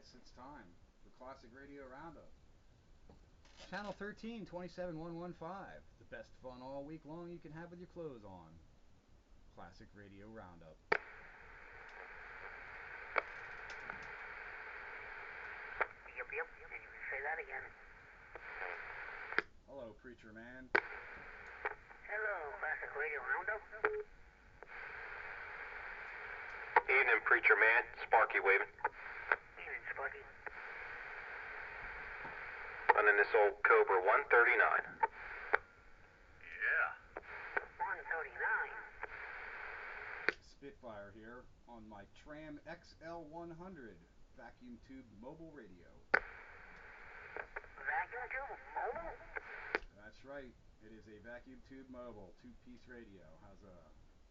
Yes, it's time for Classic Radio Roundup. Channel 13, 27115. The best fun all week long you can have with your clothes on. Classic Radio Roundup. Yep. Can you say that again? Hello, Preacher Man. Hello, Classic Radio Roundup. Evening, Preacher Man. Sparky waving. Evening, Sparky. Running this old Cobra 139. Yeah. 139. Spitfire here on my Tram XL 100 vacuum tube mobile radio. Vacuum tube mobile? That's right. It is a vacuum tube mobile, two-piece radio. Has a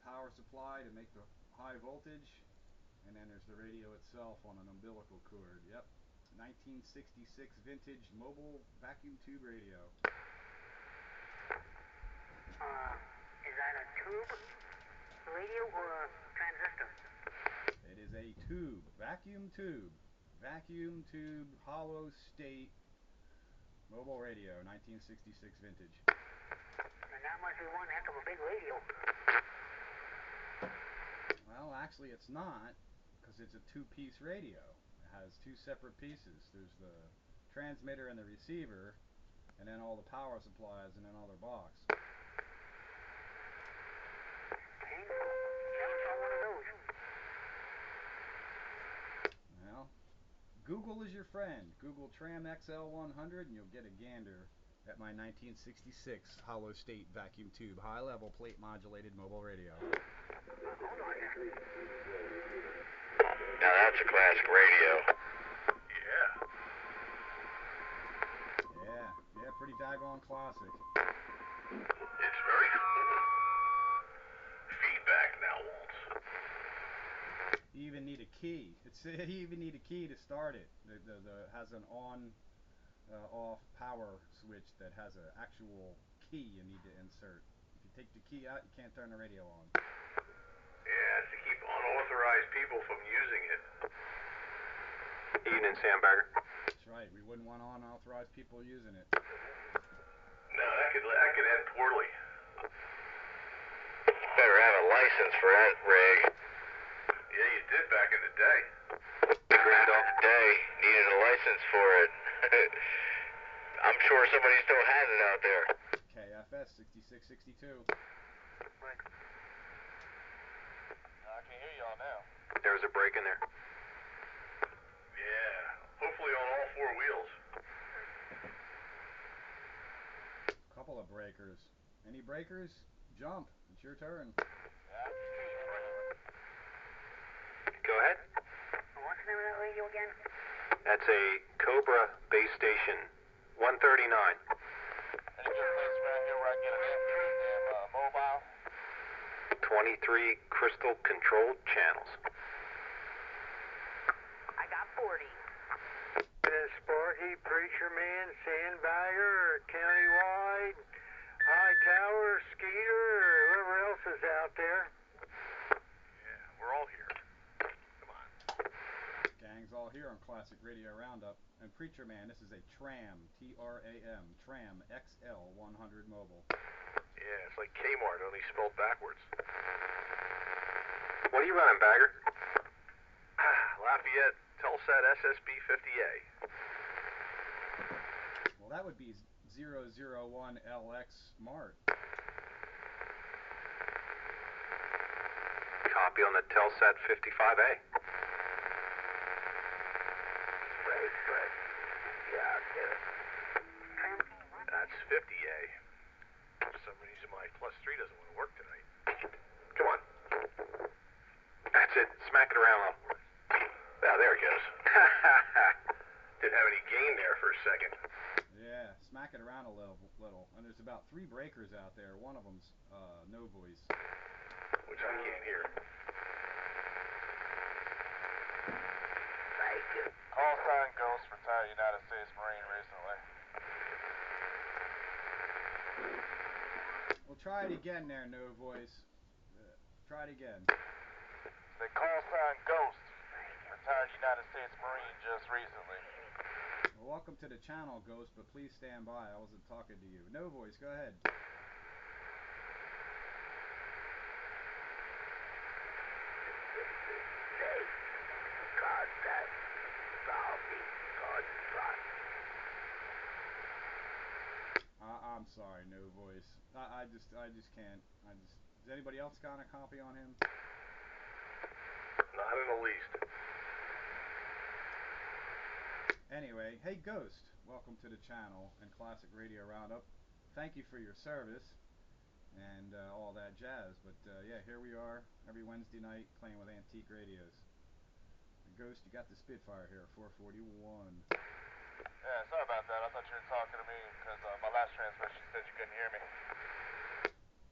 power supply to make the high voltage, and then there's the radio itself on an umbilical cord. Yep. 1966 vintage mobile vacuum tube radio. Is that a tube radio or a transistor? It is a tube, vacuum tube, hollow state mobile radio, 1966 vintage. And that must be one heck of a big radio. Well, actually it's not, because it's a two-piece radio. It has two separate pieces. There's the transmitter and the receiver, and then all the power supplies in another box. Painful. Never saw one of those. Well, Google is your friend. Google Tram XL 100 and you'll get a gander at my 1966 hollow state vacuum tube high level plate modulated mobile radio. Hold on. Now that's a classic radio. Yeah, pretty daggone classic. It's very cool. Feedback now, Waltz. You even need a key. You even need a key to start it. It has an off power switch that has an actual key you need to insert. If you take the key out, you can't turn the radio on. Yeah, it's to keep unauthorized people from using it. Evening, Sandbagger. That's right. We wouldn't want unauthorized people using it. No, that could end poorly. Better have a license for that rig. Yeah, you did back in the day. Grand off the day, needed a license for it. I'm sure somebody still has it out there. KFS 6662. I can hear y'all now. There's a break in there. Yeah, hopefully on all four wheels. Couple of breakers. Any breakers? Jump. It's your turn. Go ahead. What's the name of that radio again? That's a Cobra base station, 139. Any good place around here where I can get an FM mobile? 23 crystal controlled channels. I got 40. Sparky, Preacher Man, Sandbagger, Countywide, Hightower, Skeeter, whoever else is out there. Yeah, we're all here. Come on. Gang's all here on Classic Radio Roundup. And Preacher Man, this is a Tram, T-R-A-M, Tram XL 100 mobile. Yeah, it's like Kmart, only spelled backwards. What are you running, Bagger? Lafayette Telsat SSB 50A. Well, that would be 001LX Smart. Copy on the Telsat 55A. Right. Yeah, I'll get it. That's 50A. For some reason, my +3 doesn't want to work tonight. Come on. That's it. Smack it around a little. Ah, there it goes. Didn't have any gain there for a second. Yeah, smack it around a little. And there's about 3 breakers out there. One of them's no voice. Which I can't hear. Thank you. Call sign Ghost, retired United States Marine recently. Well, try it again there, no voice. Try it again. They call sign Ghost, retired United States Marine just recently. Well, welcome to the channel, Ghost, but please stand by. I wasn't talking to you. No voice, go ahead. I'm sorry, no voice. I just can't. Does anybody else got a copy on him? Not in the least. Anyway, hey Ghost, welcome to the channel and Classic Radio Roundup. Thank you for your service and all that jazz. But yeah, here we are every Wednesday night playing with antique radios. Ghost, you got the Spitfire here, 441. Yeah, sorry about that. I thought you were talking to me because my last transmission said you couldn't hear me.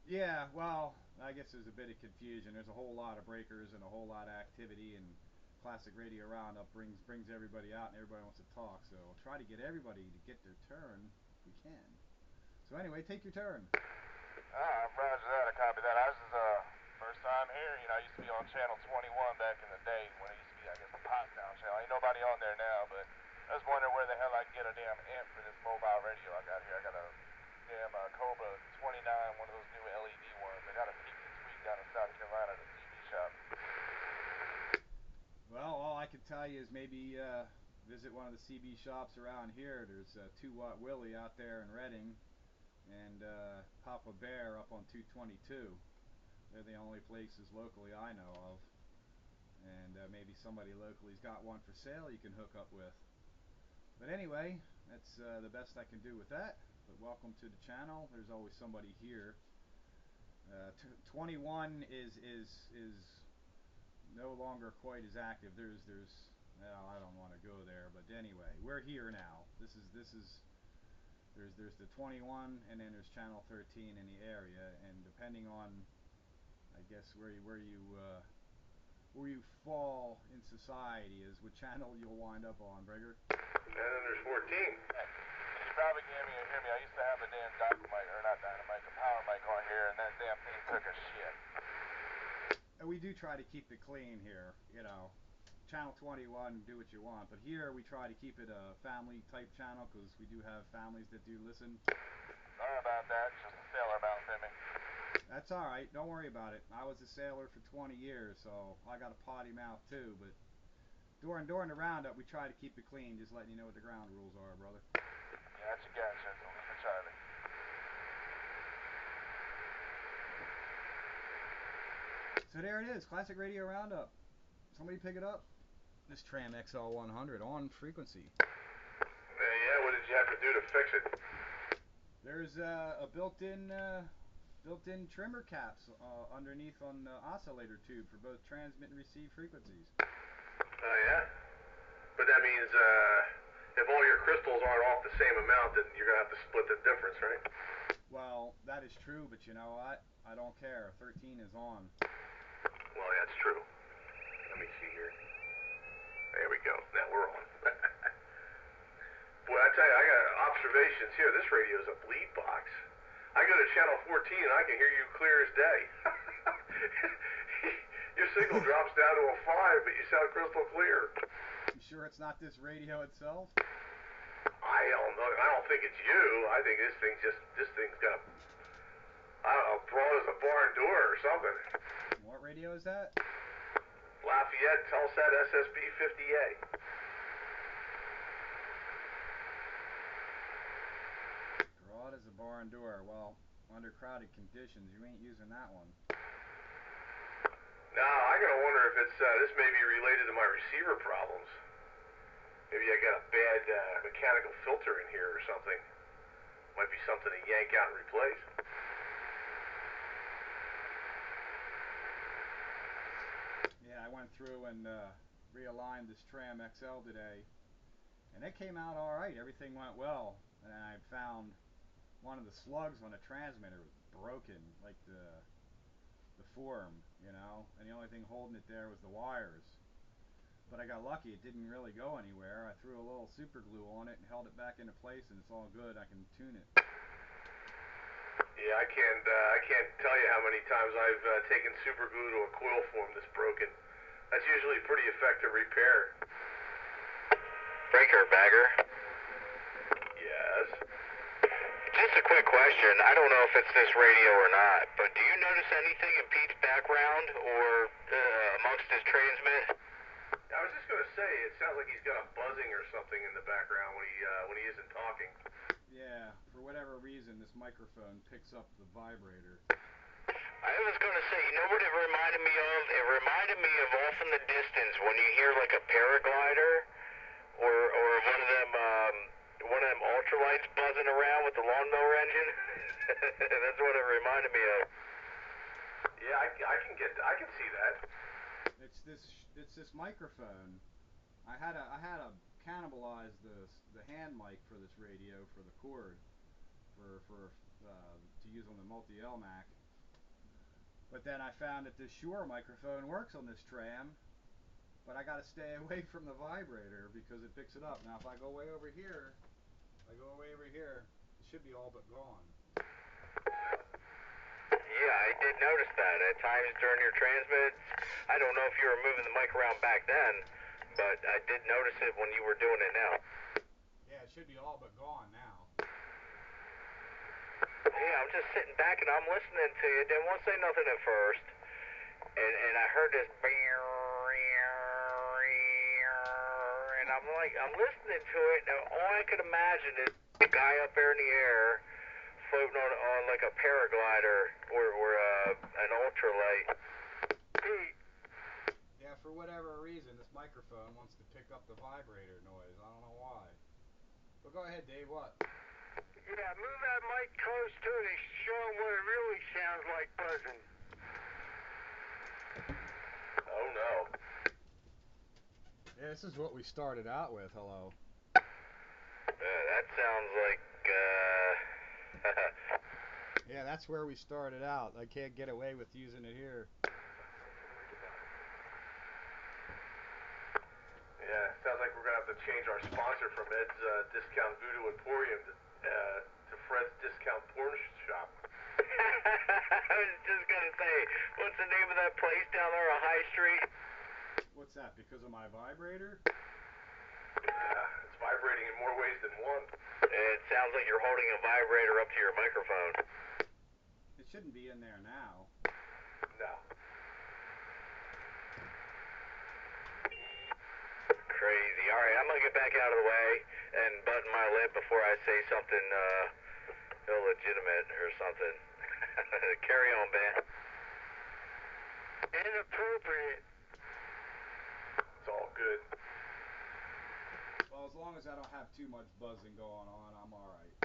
Yeah, well, I guess there's a bit of confusion. There's a whole lot of breakers and a whole lot of activity, and Classic Radio Roundup brings everybody out, and everybody wants to talk. So I'll try to get everybody to get their turn if we can. So anyway, take your turn. Roger that. I copy that. I was first time here. You know, I used to be on channel 21 back in the day when it used to be, I guess, the Pottstown channel. Ain't nobody on there now, but I was wondering where the hell I can get a damn amp for this mobile radio I got here. I got a damn Cobra 29, one of those new LED ones. I got a peek this week down in South Carolina at a CB shop. Well, all I can tell you is maybe visit one of the CB shops around here. There's 2 Watt Willie out there in Reading, and Papa Bear up on 222. They're the only places locally I know of. And maybe somebody locally's got one for sale you can hook up with. But anyway, that's the best I can do with that. But welcome to the channel. There's always somebody here. 21 is no longer quite as active. Well, I don't want to go there, but anyway, we're here now. There's the 21, and then there's channel 13 in the area, and depending on, I guess, where you fall in society is what channel you'll wind up on, Brigger. And then there's 14. You probably can't hear me. I used to have a damn dynamite, or not dynamite, a power mic on here, and that damn thing took a shit. And we do try to keep it clean here, you know. Channel 21, do what you want, but here we try to keep it a family type channel because we do have families that do listen. Sorry about that. Just a sailor bouncing me. That's all right. Don't worry about it. I was a sailor for 20 years, so I got a potty mouth too. But during the roundup, we try to keep it clean. Just letting you know what the ground rules are, brother. Gotcha. So leave it, Charlie. So there it is, Classic Radio Roundup. Somebody pick it up. This Tram XL 100 on frequency. Yeah. What did you have to do to fix it? There's a built-in trimmer caps underneath on the oscillator tube for both transmit and receive frequencies. Oh, yeah? But that means if all your crystals aren't off the same amount, then you're going to have to split the difference, right? Well, that is true, but you know what? I don't care. 13 is on. Well, that's true. Let me see here. There we go. Now we're on. Boy, I tell you, I got observations here. This radio is a bleed box. I go to channel 14 and I can hear you clear as day. Your signal drops down to a 5, but you sound crystal clear. You sure it's not this radio itself? I don't know. I don't think it's you. I think this thing's got a, I don't know, broad as a barn door or something. What radio is that? Lafayette Telsat SSB 50A. Broad as a barn door. Well, under crowded conditions, you ain't using that one. Now, I gotta wonder if it's this may be related to my receiver problems. Maybe I got a bad mechanical filter in here or something. Might be something to yank out and replace. Yeah, I went through and realigned this Tram XL today, and it came out all right. Everything went well, and I found one of the slugs on the transmitter was broken, like the form, you know, and the only thing holding it there was the wires. But I got lucky, it didn't really go anywhere. I threw a little super glue on it and held it back into place, and it's all good. I can tune it. Yeah, I can't tell you how many times I've taken super glue to a coil form that's broken. That's usually a pretty effective repair. Breaker bagger. Yes. Just a quick question. I don't know if it's this radio or not, but do you notice anything in Pete's background or amongst his transmit? I was just gonna say, it sounds like he's got a buzzing or something in the background when he isn't talking. Yeah, for whatever reason, this microphone picks up the vibrator. I was going to say, you know what it reminded me of? It reminded me of off in the distance when you hear like a paraglider or one of them ultralights buzzing around with the lawnmower engine. That's what it reminded me of. Yeah, I can see that. It's this microphone. I had to cannibalize the hand mic for this radio for the cord for to use on the multi-L Mac. But then I found that this Shure microphone works on this Tram, but I got to stay away from the vibrator because it picks it up. Now if I go way over here, it should be all but gone. Yeah, I did notice that at times during your transmits. I don't know if you were moving the mic around back then, but I did notice it when you were doing it now. Yeah, it should be all but gone now. Yeah, I'm just sitting back and I'm listening to you. Didn't want to say nothing at first. And I heard this and I'm listening to it and all I could imagine is the guy up there in the air floating on like a paraglider or an ultralight. Yeah, for whatever reason, this microphone wants to pick up the vibrator noise. I don't know why. But go ahead, Dave, what? Yeah, move that mic close to it and show them what it really sounds like buzzing. Oh no. Yeah, this is what we started out with. Hello. That sounds like Yeah, that's where we started out. I can't get away with using it here. Yeah, sounds like we're gonna have to change our sponsor from Ed's Discount Voodoo Emporium to Fred's Discount Porn Shop. I was just gonna say, what's the name of that place down there on High Street? What's that? Because of my vibrator? Yeah, it's vibrating in more ways than one. It sounds like you're holding a vibrator up to your microphone. It shouldn't be in there now. No. Crazy. All right, I'm gonna get back out of the way and button my lip before I say something illegitimate or something. Carry on, Ben. Inappropriate. It's all good. Well, as long as I don't have too much buzzing going on, I'm alright.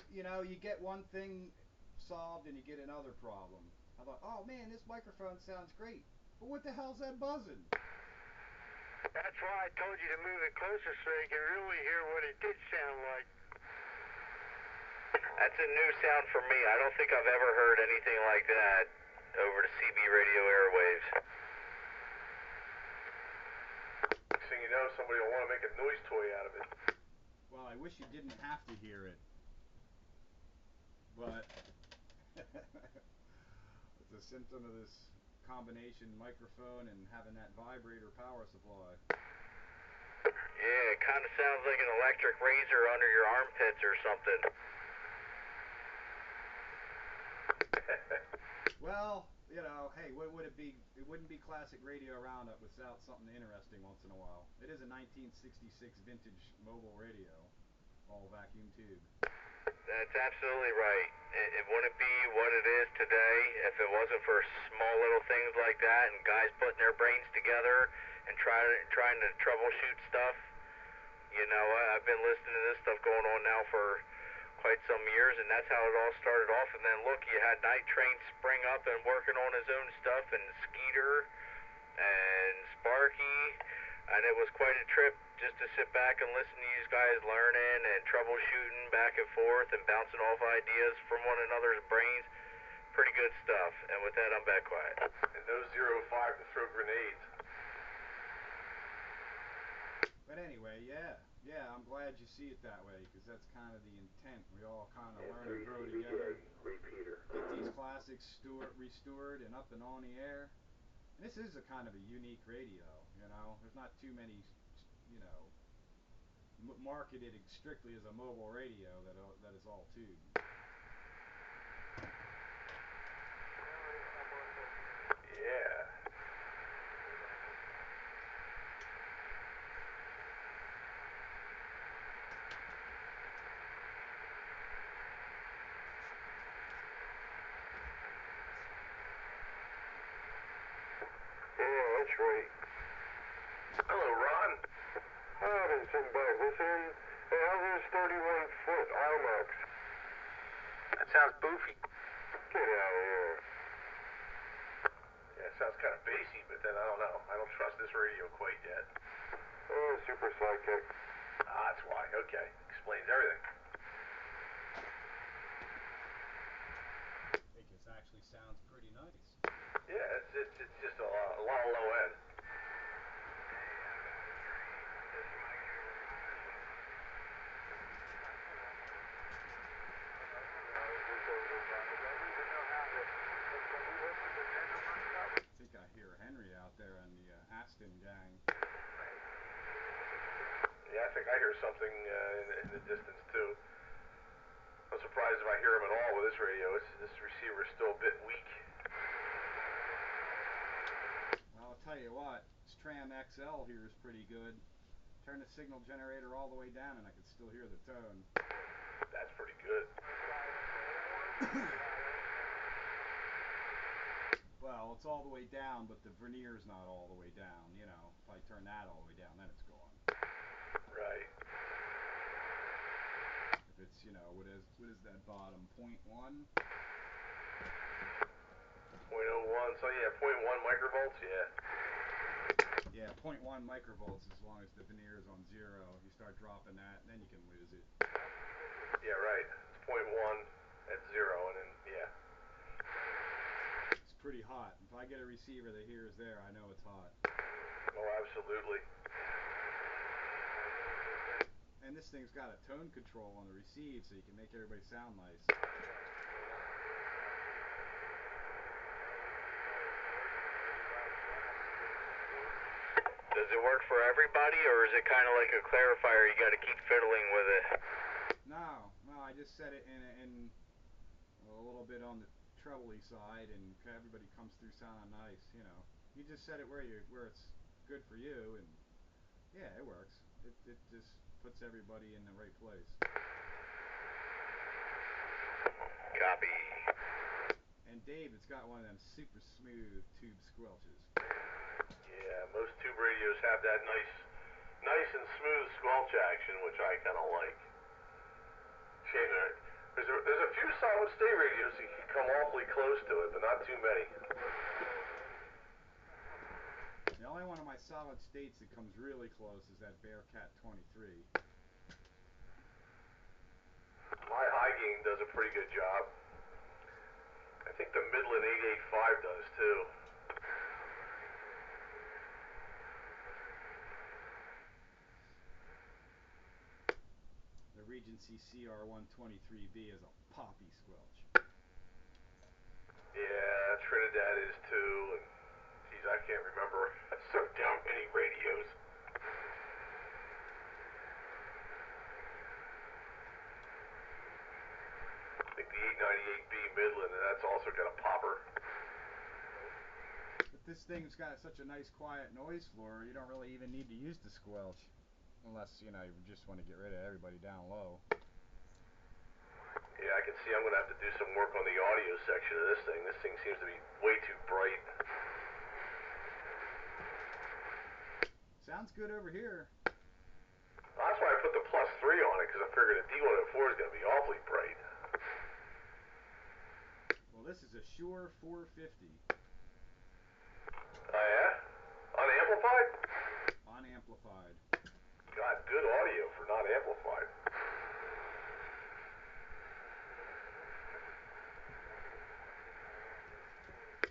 You know, you get one thing solved and you get another problem. I thought, oh man, this microphone sounds great. But what the hell's that buzzing? That's why I told you to move it closer so you can really hear what it did sound like. That's a new sound for me. I don't think I've ever heard anything like that over the CB radio airwaves. Next thing you know, somebody will want to make a noise toy out of it. Well, I wish you didn't have to hear it. But it's a symptom of this combination microphone and having that vibrator power supply. Yeah, it kind of sounds like an electric razor under your armpits or something. Well, you know, hey, what would it be? It wouldn't be classic radio roundup without something interesting once in a while. It is a 1966 vintage mobile radio, all vacuum tube. That's absolutely right. It wouldn't be what it is today if it wasn't for small little things like that and guys putting their brains together and trying to troubleshoot stuff. You know, I've been listening to this stuff going on now for quite some years, and that's how it all started off. And then look, you had Night Train spring up and working on his own stuff, and Skeeter and Sparky, and it was quite a trip just to sit back and listen to these guys learning and troubleshooting back and forth and bouncing off ideas from one another's brains. Pretty good stuff. And with that, I'm back quiet. And no 05 to throw grenades. But anyway, yeah. Yeah, I'm glad you see it that way, because that's kind of the intent. We all kind of learn and grow together. Repeater. Get these classics restored and up and on the air. And this is a kind of a unique radio, you know. There's not too many, you know, marketed strictly as a mobile radio that is all tube. Yeah. Yeah, that's right. Hello, Ron. Howdy, Sinbad. Listen, hey, how's this 31-foot IMAX? That sounds boofy. Get out of here. Yeah, it sounds kind of bassy, but then I don't know. I don't trust this radio quite yet. Oh, super sidekick. Ah, that's why. Okay. Explains everything. I think it actually sounds pretty nice. Yeah, it's just a lot of low end. I think I hear Henry out there on the Aston gang. Yeah, I think I hear something in the distance too. I'm surprised if I hear him at all with this radio. This receiver is still a bit weak. Well, I'll tell you what, this Tram XL here is pretty good. Turn the signal generator all the way down and I can still hear the tone. That's pretty good. Well, it's all the way down, but the vernier is not all the way down. You know, if I turn that all the way down, then it's gone. Right. If it's, you know, what is that bottom, 0.1? 0.01. So yeah, 0.1 microvolts. Yeah. Yeah, 0.1 microvolts as long as the vernier is on 0. If you start dropping that, then you can lose it. Yeah, right. It's 0.1 at 0, and then yeah. It's pretty hot. If I get a receiver that hears there, I know it's hot. Oh, absolutely. And this thing's got a tone control on the receive, so you can make everybody sound nice. Does it work for everybody, or is it kind of like a clarifier? You got to keep fiddling with it. No, I just set it in a little bit on the trebly side, and everybody comes through sounding nice. You know, you just set it where it's good for you, and yeah, it works. It just puts everybody in the right place. Copy. And Dave, it's got one of them super smooth tube squelches. Yeah, most tube radios have that nice and smooth squelch action, which I kind of like. Shame that there's a few solid state radios that can come awfully close to it, but not too many. The only one of my solid states that comes really close is that Bearcat 23. My high gain does a pretty good job. I think the Midland 885 does too. The Regency CR123B is a poppy squelch. Yeah, Trinidad is too, and geez, I can't remember so damn many radios. I think the 898B Midland, and that's also got a popper. But this thing's got such a nice quiet noise floor, you don't really even need to use the squelch. Unless, you know, you just want to get rid of everybody down low. Yeah, I can see I'm going to have to do some work on the audio section of this thing. This thing seems to be way too bright. Sounds good over here. That's why I put the +3 on it, because I figured a D104 is going to be awfully bright. Well, this is a Shure 450. Oh yeah? Unamplified? Unamplified. God, good audio for not amplified.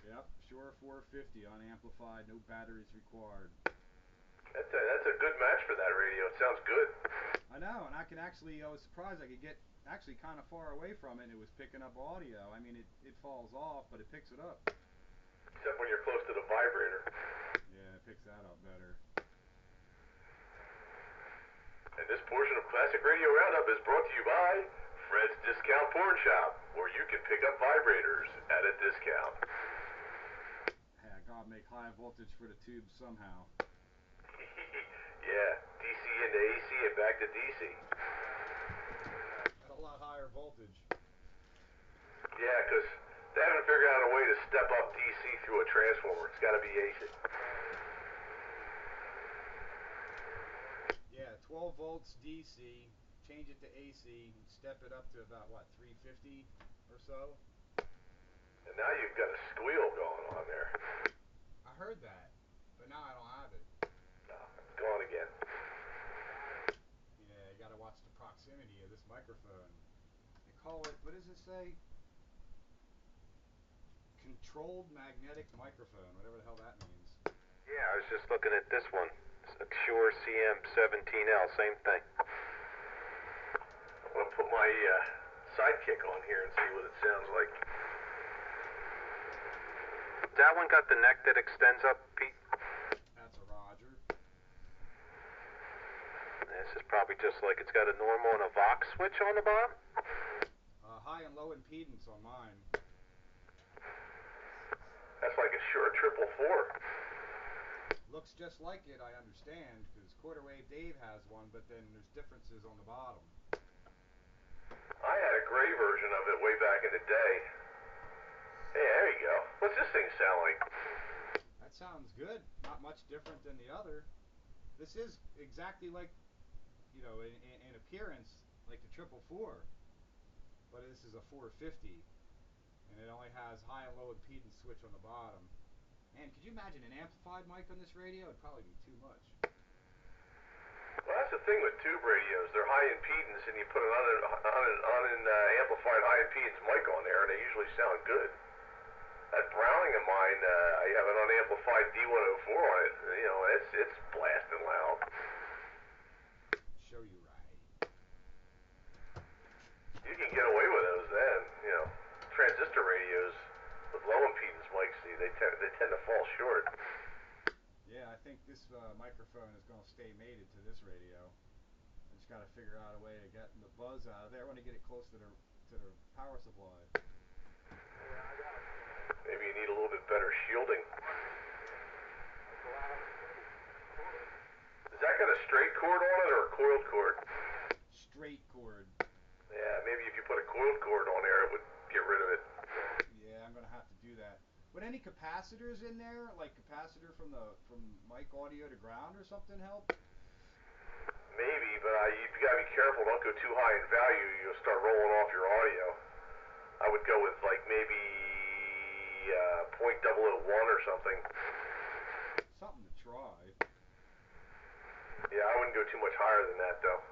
Yep, Shure 450 unamplified, no batteries required. That's a good match for that radio. It sounds good. I know, and I was surprised I could get actually kind of far away from it and it was picking up audio. I mean, it falls off, but it picks it up. Except when you're close to the vibrator. Yeah, it picks that up better. And this portion of Classic Radio Roundup is brought to you by Fred's Discount Porn Shop, where you can pick up vibrators at a discount. Hey, I gotta make high voltage for the tubes somehow. Yeah, DC into AC and back to DC. At a lot higher voltage. Yeah, because they haven't figured out a way to step up DC through a transformer. It's got to be AC. Yeah, 12 volts DC, change it to AC, and step it up to about, what, 350 or so? And now you've got a squeal going on there. I heard that, but now I don't have it. No, it's gone again. Yeah, you gotta watch the proximity of this microphone. They call it, what does it say? Controlled magnetic microphone, whatever the hell that means. Yeah, I was just looking at this one. It's a Shure CM17L, same thing. I'm going to put my sidekick on here and see what it sounds like. That one got the neck that extends up, Pete? That's a Roger. This is probably just like it's got a normal and a Vox switch on the bottom? High and low impedance on mine. That's like a Shure 444. Looks just like it, I understand, because Quarter Wave Dave has one, but then there's differences on the bottom. I had a gray version of it way back in the day. Hey, there you go. What's this thing sound like? That sounds good. Not much different than the other. This is exactly like, you know, in appearance, like the 444. But this is a 450. And it only has high and low impedance switch on the bottom. Man, could you imagine an amplified mic on this radio? It'd probably be too much. Well, that's the thing with tube radios. They're high impedance, and you put an amplified high impedance mic on there, and they usually sound good. That Browning of mine, I have an unamplified D104 on it. You know, it's blasting loud. Show you right. You can get away with those then. You know, transistor radios with low impedance mics, see, they tend to fall short. Yeah, I think this microphone is going to stay mated to this radio. I just got to figure out a way to get the buzz out of there. I want to get it close to the power supply. Maybe you need a little bit better shielding. Has that got a straight cord on it or a coiled cord? Straight cord. Yeah, maybe if you put a coiled cord on there, it would get rid of it. Yeah, I'm going to have to do that. Would any capacitors in there, like capacitor from mic audio to ground or something, help? Maybe, but you've got to be careful. Don't go too high in value. You'll start rolling off your audio. I would go with like maybe .001 or something. Something to try. Yeah, I wouldn't go too much higher than that though,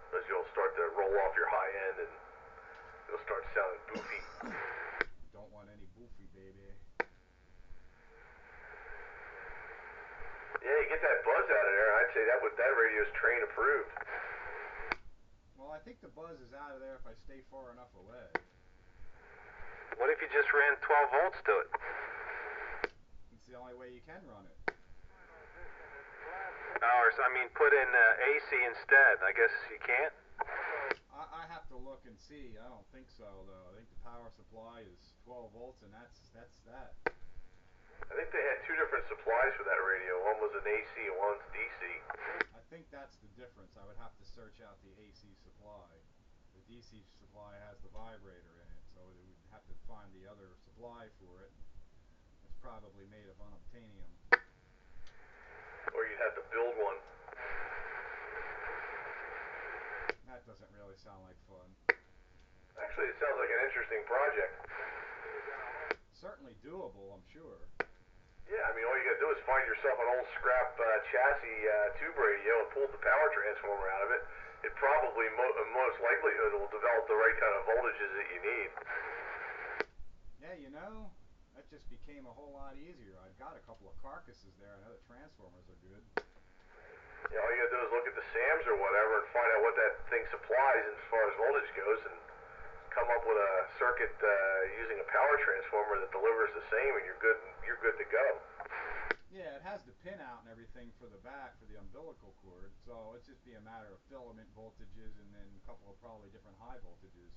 because you'll start to roll off your high end and it'll start sounding boofy. Don't want any boofy, baby. Yeah, you get that buzz out of there. I'd say that radio's train approved. Well, I think the buzz is out of there if I stay far enough away. What if you just ran 12 volts to it? It's the only way you can run it. Put in AC instead. I guess you can't? I have to look and see. I don't think so, though. I think the power supply is 12 volts, and that's that. I think they had two different supplies for that radio. One was an AC and one's DC. I think that's the difference. I would have to search out the AC supply. The DC supply has the vibrator in it, so we would have to find the other supply for it. It's probably made of unobtainium. Or you'd have to build one. That doesn't really sound like fun. Actually, it sounds like an interesting project. Certainly doable, I'm sure. Yeah, I mean, all you gotta do is find yourself an old scrap chassis tube radio and pull the power transformer out of it. It probably, most likelihood, will develop the right kind of voltages that you need. Yeah, you know, that just became a whole lot easier. I've got a couple of carcasses there. I know the transformers are good. All you gotta do is look at the SAMs or whatever and find out what that thing supplies as far as voltage goes, and come up with a circuit using a power transformer that delivers the same, and you're good. You're good to go. Yeah, it has the pin out and everything for the back for the umbilical cord, so it's just be a matter of filament voltages and then a couple of probably different high voltages.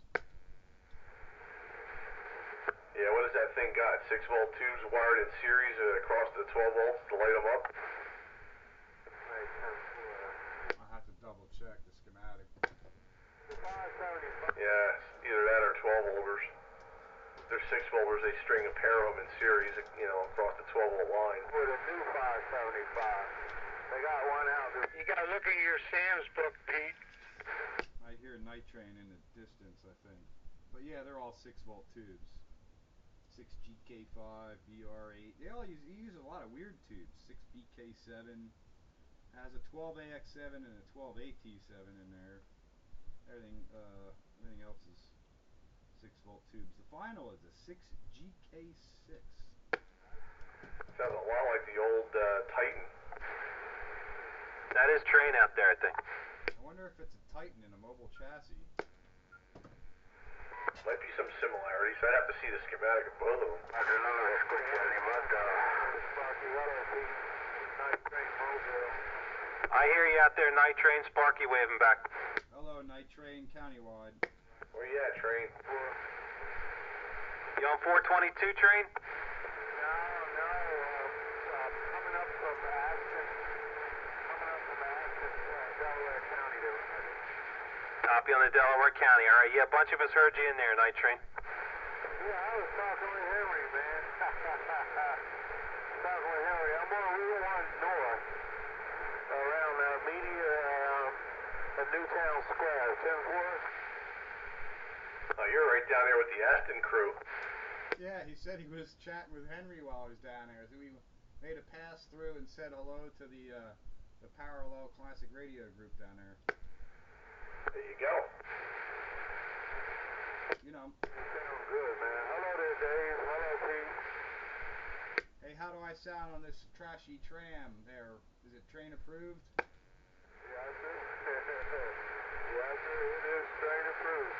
Yeah, what does that thing got? 6-volt tubes wired in series across the 12 volts to light them up? I have to double check the schematic. Yeah, either that or 12 volters. They're 6 volters, they string a pair of them in series, across the 12 volt line. With a new 575. They got one out there. You gotta look in your Sam's book, Pete. I hear night train in the distance, I think. But yeah, they're all 6-volt tubes. 6GK5, BR8. They all use a lot of weird tubes. 6BK7 has a 12AX7 and a 12AT7 in there. Everything else is 6-volt tubes. The final is a 6GK6. Sounds a lot like the old Titan. That is train out there, I think. I wonder if it's a Titan in a mobile chassis. Might be some similarities. I'd have to see the schematic of both of them. I don't know, escuchani, but Sparky, hello, Pete. Night train mobile. I hear you out there, Night Train. Sparky waving back. Hello, Night Train Countywide. Where you at, Train? You on 422 train? No, coming up from Ashton, Delaware County there. Copy on the Delaware County. All right, yeah, a bunch of us heard you in there, Night Train. Yeah, I was talking with Henry, man. Talking with Henry. I'm on Route 1 north, around Newtown Square, 10th. Oh, you're right down there with the Aston crew. Yeah, he said he was chatting with Henry while he was down there. So we made a pass through and said hello to the Parallel Classic Radio group down there. There you go. Sounds good, man. Hello there, Dave. Hello, Pete. Hey, how do I sound on this trashy tram there? Is it train approved? Yes, sir. Yes, sir. It is train approved.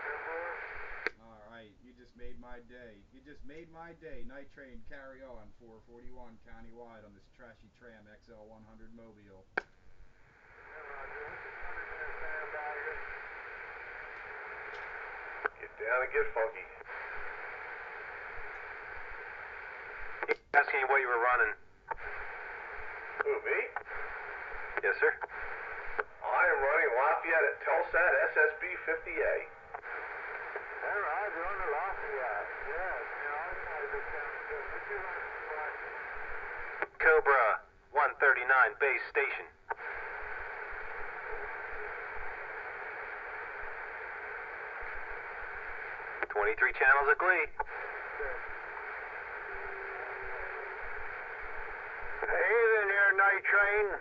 10-4. Alright, you just made my day. You just made my day. Night Train, carry on. 441 countywide on this trashy Tram XL 100 Mobile. Get down and get funky. Asking you what you were running. Who, me? Yes, sir. I am running Lafayette at Telsat SSB 50A. All right, you're on the Lafayette. Yes, our side of the town is good. What you running, Sparky? Cobra 139 base station. "23 channels of Glee." Hey there, Night Train.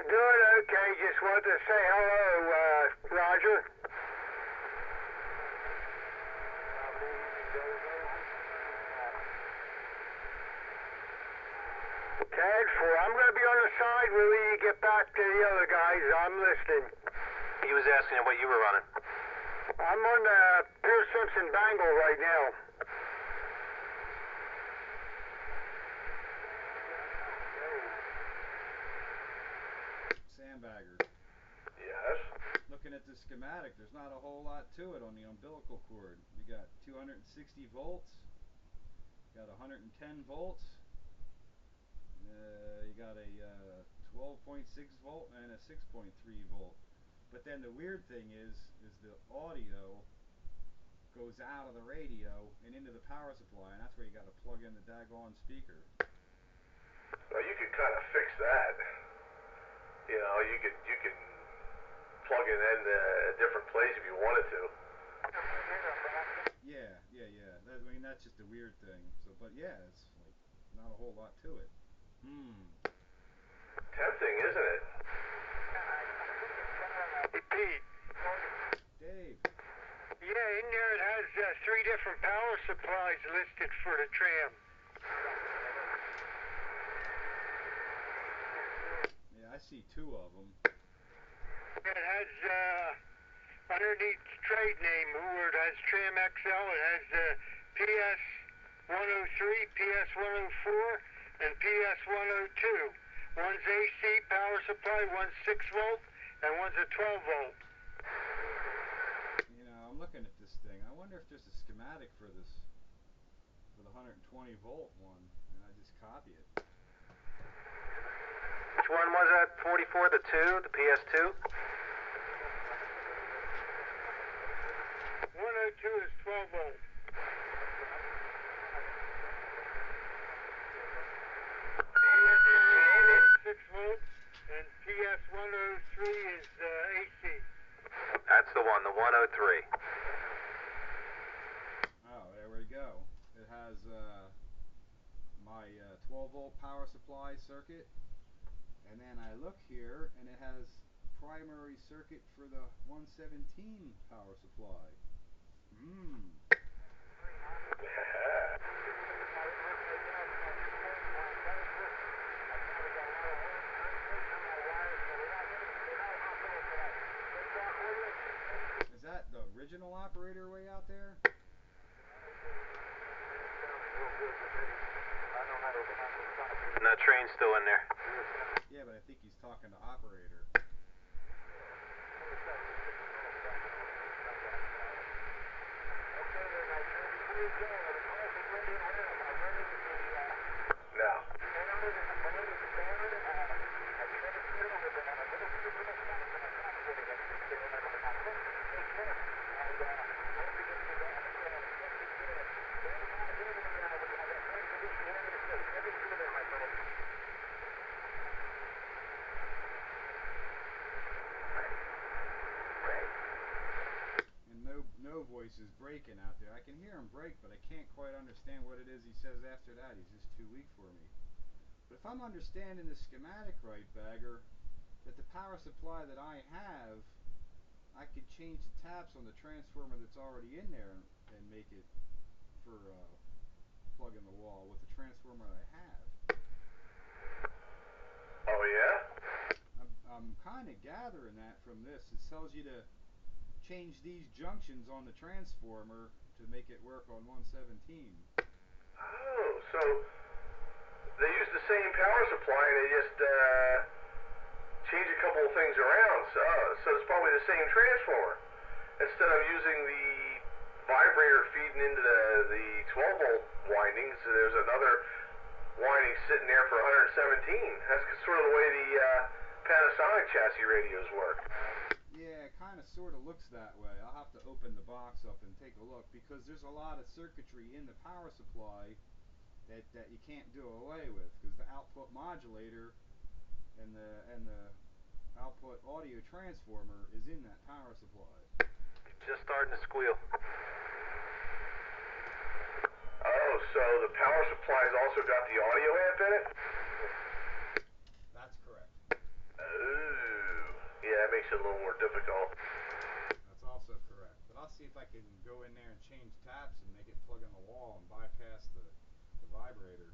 Doing okay. Just wanted to say hello, Roger. Tag 4. I'm going to be on the side when we get back to the other guys. I'm listening. He was asking you what you were running. I'm on the Pierce Simpson Bangle right now. Sandbagger. Yes? Looking at the schematic, there's not a whole lot to it on the umbilical cord. You got 260 volts. You got 110 volts. You got a 12.6 volt and a 6.3 volt. But then the weird thing is the audio goes out of the radio and into the power supply, and that's where you got to plug in the daggone speaker. Well, you could kind of fix that. You can plug it in a different place if you wanted to. Yeah. That's just a weird thing. So, but yeah, it's like not a whole lot to it. Tempting, isn't it? Hey, Pete. Dave. Yeah, in there it has 3 different power supplies listed for the tram. I see two of them. It has, underneath the trade name, where it has Tram XL, it has PS 103, PS 104, and PS 102. One's AC power supply, one's 6 volt, and one's a 12 volt. You know, I'm looking at this thing. I wonder if there's a schematic for this, for the 120 volt one, and I just copy it. Which one was that? 44, the 2, the PS2? 102 is 12 volt. PS 104 is 6 volt, and PS 103 is AC. That's the one, the 103. Oh, there we go. It has my 12 volt power supply circuit, and then I look here and it has primary circuit for the 117 power supply. Is that the original operator way out there? And that train's still in there. Yeah, but I think he's talking to operator. Now. No voice is breaking out there. I can hear him break, but I can't quite understand what it is he says after that. He's just too weak for me. But if I'm understanding the schematic right, Bagger, that the power supply that I have, I could change the taps on the transformer that's already in there and make it for plug in the wall with the transformer I have. Oh, yeah? I'm kind of gathering that from this. It tells you to change these junctions on the transformer to make it work on 117. Oh, so they use the same power supply and they just change a couple of things around. So it's probably the same transformer. Instead of using the vibrator feeding into the 12 volt windings, there's another winding sitting there for 117. That's sort of the way the Panasonic chassis radios work. Yeah, it kind of sort of looks that way. I'll have to open the box up and take a look because there's a lot of circuitry in the power supply that you can't do away with because the output modulator and the output audio transformer is in that power supply. Just starting to squeal. Oh, so the power supply's also got the audio amp in it? That's correct. Oh, yeah, that makes it a little more difficult. That's also correct. But I'll see if I can go in there and change taps and make it plug in the wall and bypass the vibrator.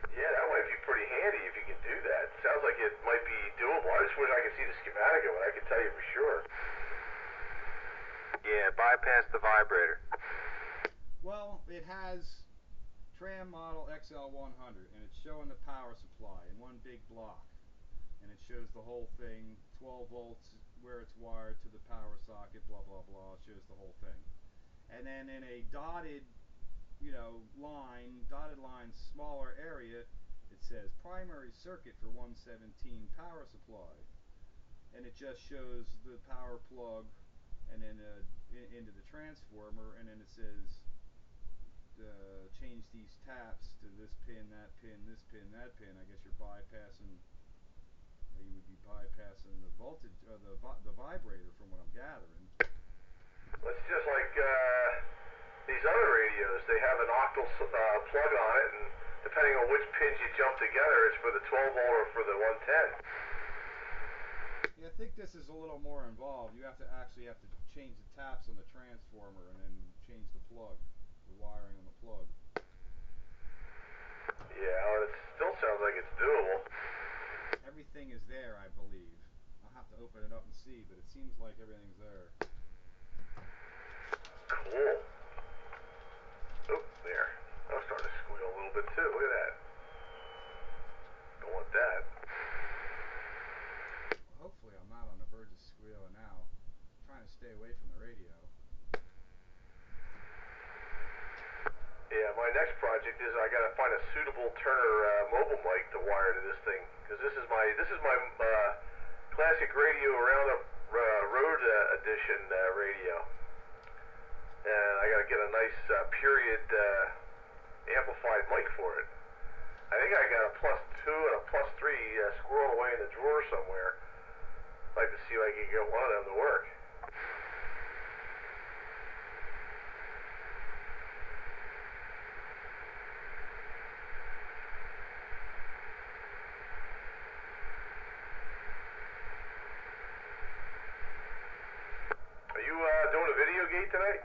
Yeah, that might be pretty handy if you can do that. Sounds like it might be doable. I just wish I could see the schematic of it. I could tell you for sure. Yeah, bypass the vibrator. Well, it has Tram model XL100 and it's showing the power supply in one big block. And it shows the whole thing, 12 volts where it's wired to the power socket, blah blah blah, it shows the whole thing. And then in a dotted, dotted line smaller area, it says primary circuit for 117 power supply. And it just shows the power plug and then into the transformer, and then it says change these taps to this pin, that pin, this pin, that pin. I guess you're bypassing. You would be bypassing the voltage, the vibrator, from what I'm gathering. Well, it's just like these other radios. They have an octal plug on it, and depending on which pins you jump together, it's for the 12 volt or for the 110. Yeah, I think this is a little more involved. You have to change the taps on the transformer and then change the plug, the wiring on the plug. Yeah, well, it still sounds like it's doable. everything is there, I believe. I'll have to open it up and see, but it seems like everything's there. Cool. Oh, there. I was starting to squeal a little bit too. Look at that. Don't want that. Well, hopefully I'm not on the verge of squealing now. I'm trying to stay away from the radio. Yeah, my next project is I gotta find a suitable Turner mobile mic to wire to this thing, because this is my classic radio Roundup Road edition radio, and I gotta get a nice period amplified mic for it. I think I got a +2 and a +3 squirreled away in the drawer somewhere. I'd like to see if I can get one of them to work. Are you doing a video gate tonight?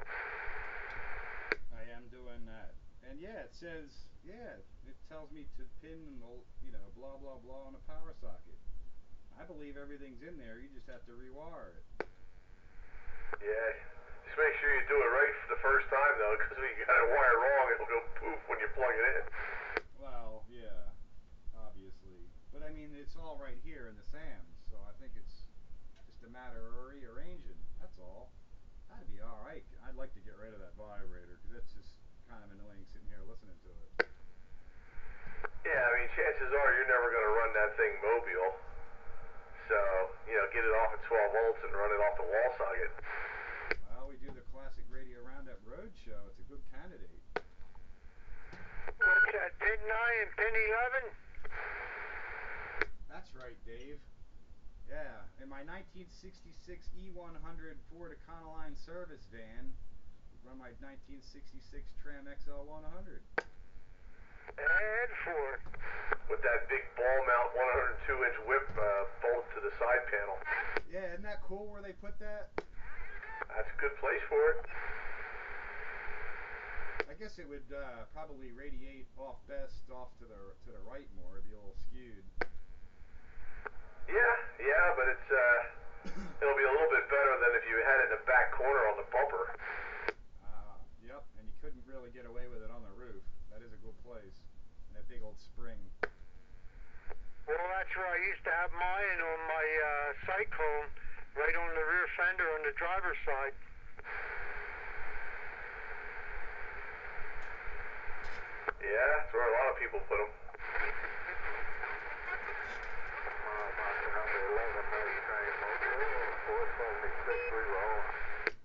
I am doing that. And yeah, it says, it tells me to pin, blah, blah, blah on a power socket. I believe everything's in there, you just have to rewire it. Yeah, just make sure you do it right for the first time though, because if you got it wired wrong, it'll go poof when you plug it in. Well, yeah, obviously. But I mean, it's all right here in the SAMs, so I think it's just a matter of rearranging, that's all. That'd be alright. I'd like to get rid of that vibrator, because that's just kind of annoying sitting here listening to it. Yeah, I mean, chances are you're never going to run that thing mobile. So, get it off at 12 volts and run it off the wall socket. Well, we do the classic Radio Roundup Road show. It's a good candidate. What's that, pin 9 and pin 11? That's right, Dave. Yeah, in my 1966 E100 Ford Econoline service van, run my 1966 Tram XL 100. And 4. With that big ball mount 102-inch whip bolted to the side panel. Yeah, isn't that cool where they put that? That's a good place for it. I guess it would probably radiate off best off to the right more. It'd be a little skewed. Yeah, but it's it'll be a little bit better than if you had it in the back corner on the bumper. Yep, and you couldn't really get away with it on the roof. That is a good place. And that big old spring. Well, that's where I used to have mine on my Cyclone, right on the rear fender on the driver's side. Yeah, that's where a lot of people put them.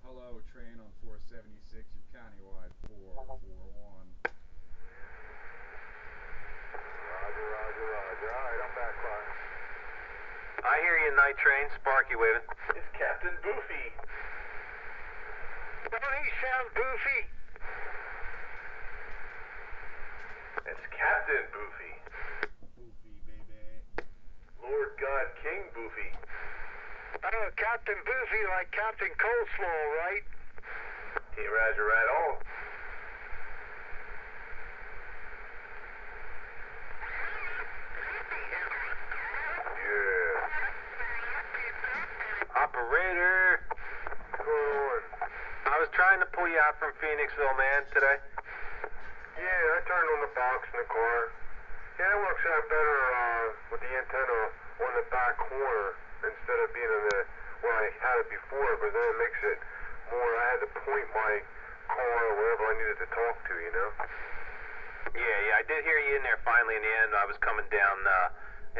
Hello, train on 476, your countywide 441. Roger. All right, I'm back, Clark. I hear you, night train. Sparky waving. It's Captain Boofy. Don't he sound goofy? It's Captain Boofy. Boofy, baby. Lord God King Boofy. Oh, Captain Boofy like Captain Coleslaw, right? Hey, Roger, right on. Operator. Good. I was trying to pull you out from Phoenixville, man, today. Yeah, I turned on the box in the car. Yeah, it works out better with the antenna on the back corner instead of being in where I had it before, but then it makes it more, I had to point my car or wherever I needed to talk to, Yeah, I did hear you in there finally in the end. I was coming down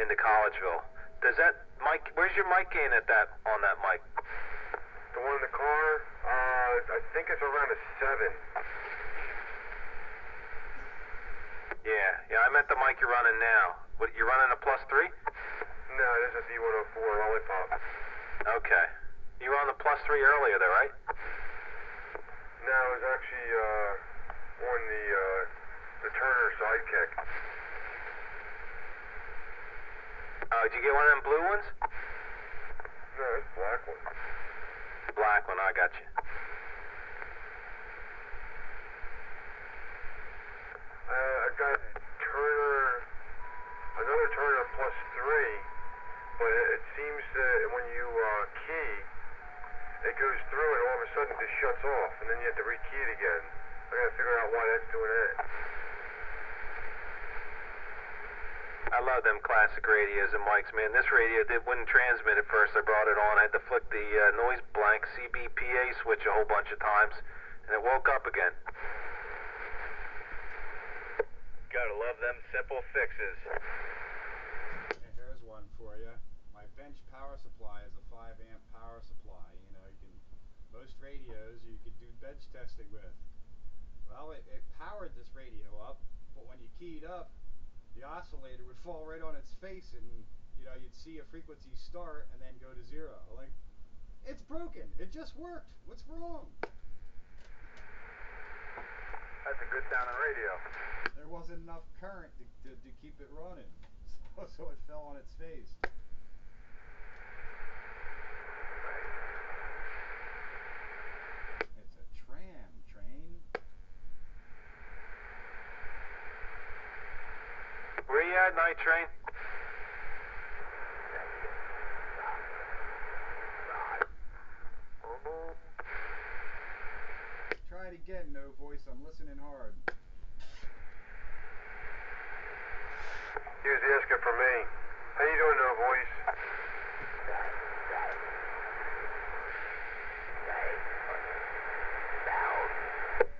into Collegeville. Does that mic, where's your mic gain at that, on that mic? The one in the car, I think it's around a 7. Yeah, I meant the mic you're running now. What, you're running a +3? No, this is a D104 Lollipop. Okay. You were on the +3 earlier there, right? No, it was actually on the Turner Sidekick. Did you get one of them blue ones? No, it's black one. Black one, I got you. I got another Turner +3 goes through and all of a sudden it just shuts off, and then you have to rekey it again. I gotta figure out why that's doing that. I love them classic radios and mics, man. This radio wouldn't transmit at first. I brought it on. I had to flick the noise blank CBPA switch a whole bunch of times, and it woke up again. Gotta love them simple fixes. And here's one for you. My bench power supply is a 5 amp power supply. You know, most radios you could do bench testing with. Well, it powered this radio up, but when you keyed up, the oscillator would fall right on its face, and you'd see a frequency start and then go to 0. Like, it's broken. It just worked. What's wrong? That's a good sounding radio. There wasn't enough current to keep it running, so it fell on its face. It's a tram train. Where you at, Night Train? Try it again, no voice. I'm listening hard. He was asking for me. How you doing, no voice?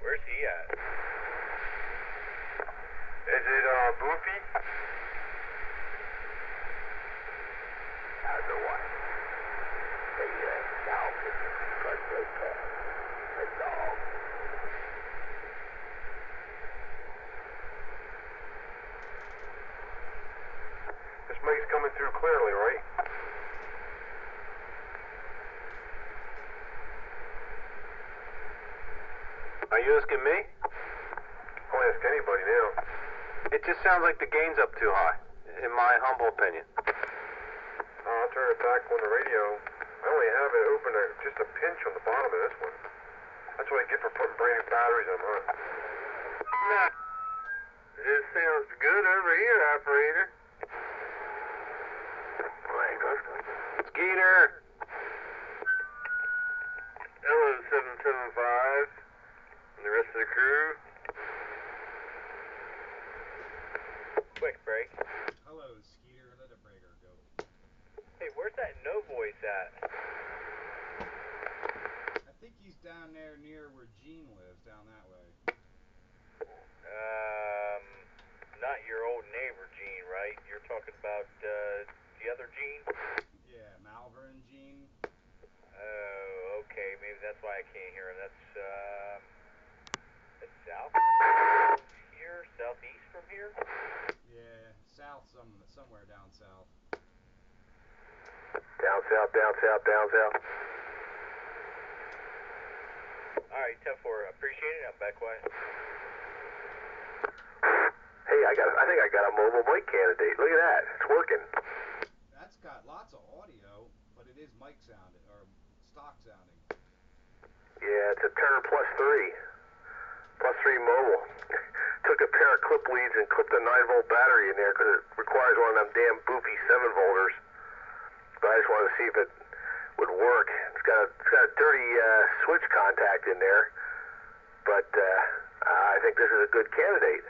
Where's he at? Is it Boofy? This mic's coming through clearly, right? Are you asking me? I'll ask anybody now. It just sounds like the gain's up too high, in my humble opinion. I'll turn it back on the radio. I only have it open just a pinch on the bottom of this one. That's what I get for putting brand new batteries in, huh? Nah. It sounds good over here, operator. Skeeter! Hello, 775. And the rest of the crew. Quick break. Hello, Skeeter. Let a breaker go. Hey, where's that no voice at? I think he's down there near where Gene lives, down that way. Not your old neighbor Gene, right? You're talking about the other Gene? Yeah, Malvern Gene. Oh, okay. Maybe that's why I can't hear him. That's south here, southeast from here. Yeah, south, somewhere down south. Down south, down south, down south. All right, 10-4. Appreciate it. I'm back quiet. Hey, I think I got a mobile mic candidate. Look at that. It's working. That's got lots of audio, but it is mic sounding, or stock sounding. Yeah, it's a Turner Plus 3. Plus 3 mobile. Took a pair of clip leads and clipped a 9-volt battery in there because it requires one of them damn boofy 7-volters. But I just wanted to see if it would work. It's got a dirty switch contact in there, but I think this is a good candidate.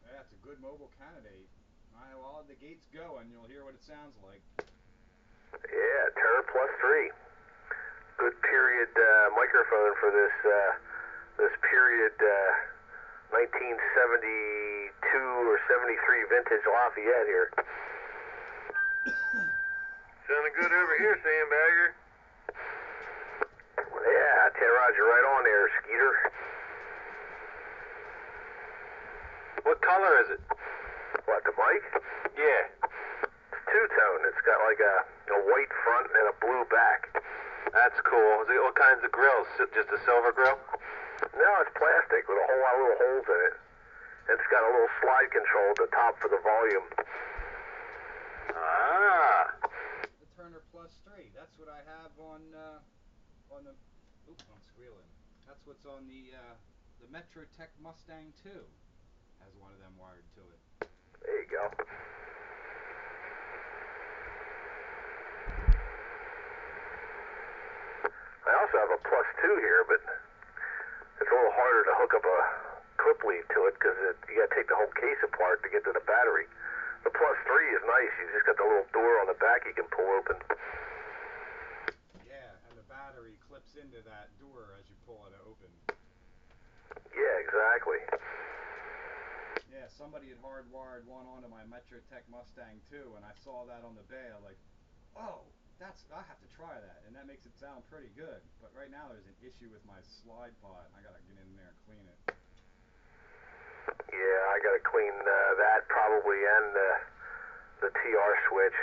Yeah, it's a good mobile candidate. All right, well, the gate's going. You'll hear what it sounds like. Yeah, Turner Plus 3. Good period microphone for this period 1972 or 73 vintage Lafayette here. Sounding good over here, Sandbagger. Yeah, I tell Roger right on there, Skeeter. What color is it? What, the mic? Yeah. It's two-tone. It's got like a white front and a blue back. That's cool. What kinds of grills? Just a silver grill? No, it's plastic with a whole lot of little holes in it. It's got a little slide control at the top for the volume. Ah. The Turner Plus 3. That's what I have on the. Oop, I'm squealing. That's what's on the Metrotech Mustang 2. Has one of them wired to it. There you go. I also have a plus 2 here, but it's a little harder to hook up a clip lead to it because you got to take the whole case apart to get to the battery. The plus 3 is nice. You just got the little door on the back you can pull open. Yeah, and the battery clips into that door as you pull it open. Yeah, exactly. Yeah, somebody had hardwired one onto my Metrotech Mustang too, and I saw that on the bay. I was like, oh, I have to try that, and that makes it sound pretty good. But right now there's an issue with my slide pod. I gotta get in there and clean it. Yeah, I gotta clean that probably, and the TR switch.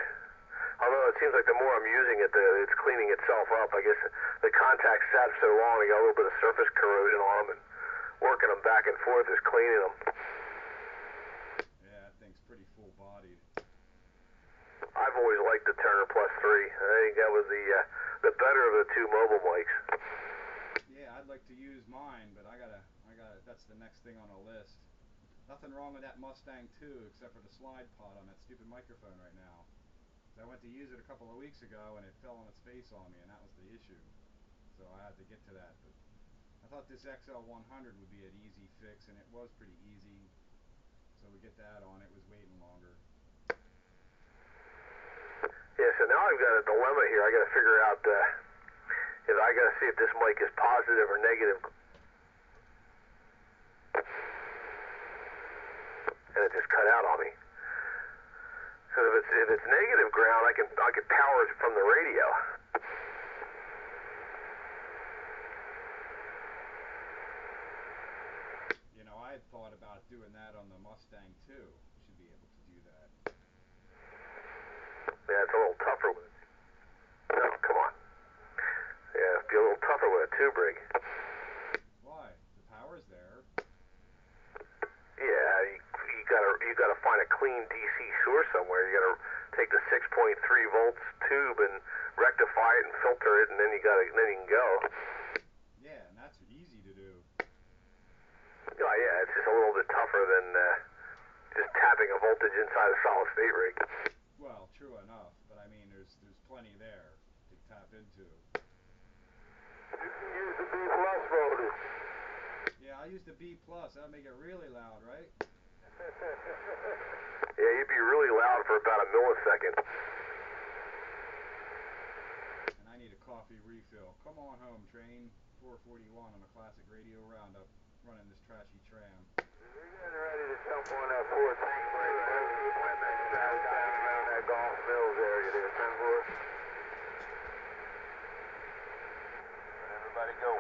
Although it seems like the more I'm using it, it's cleaning itself up. I guess the contacts sat so long, they got a little bit of surface corrosion on them, and working them back and forth is cleaning them. Yeah, that thing's pretty full-bodied. I've always liked the Turner Plus 3. I think that was the better of the two mobile mics. Yeah, I'd like to use mine, but I gotta. That's the next thing on the list. Nothing wrong with that Mustang too, except for the slide pod on that stupid microphone right now. I went to use it a couple of weeks ago, and it fell on its face on me, and that was the issue. So I had to get to that. But I thought this XL100 would be an easy fix, and it was pretty easy. So we get that on. It was waiting longer. Yeah, so now I've got a dilemma here. I got to figure out if I got to see if this mic is positive or negative. And it just cut out on me. So if it's negative ground, I can power it from the radio. You know, I had thought about doing that on the Mustang too. Should be able to do that. Yeah, it's a little tougher with it. No, come on. Yeah, it'd be a little tougher with a tube rig. Why? The power's there. Yeah, you gotta find a clean DC source somewhere. You gotta take the 6.3 volts tube and rectify it and filter it, and then you can go. Yeah, and that's easy to do. Oh yeah, it's just a little bit tougher than just tapping a voltage inside a solid state rig. Well, true enough, but I mean, there's plenty there to tap into. You can use the B plus voltage. Yeah, I use the B plus. That'll make it really loud, right? Yeah, you'd be really loud for about a millisecond. And I need a coffee refill. Come on home, train. 441 on a classic radio roundup, running this trashy tram. We're getting ready to jump on that 14 break. There's the equipment down around that Golf Mills area there, 10-4. Let everybody go.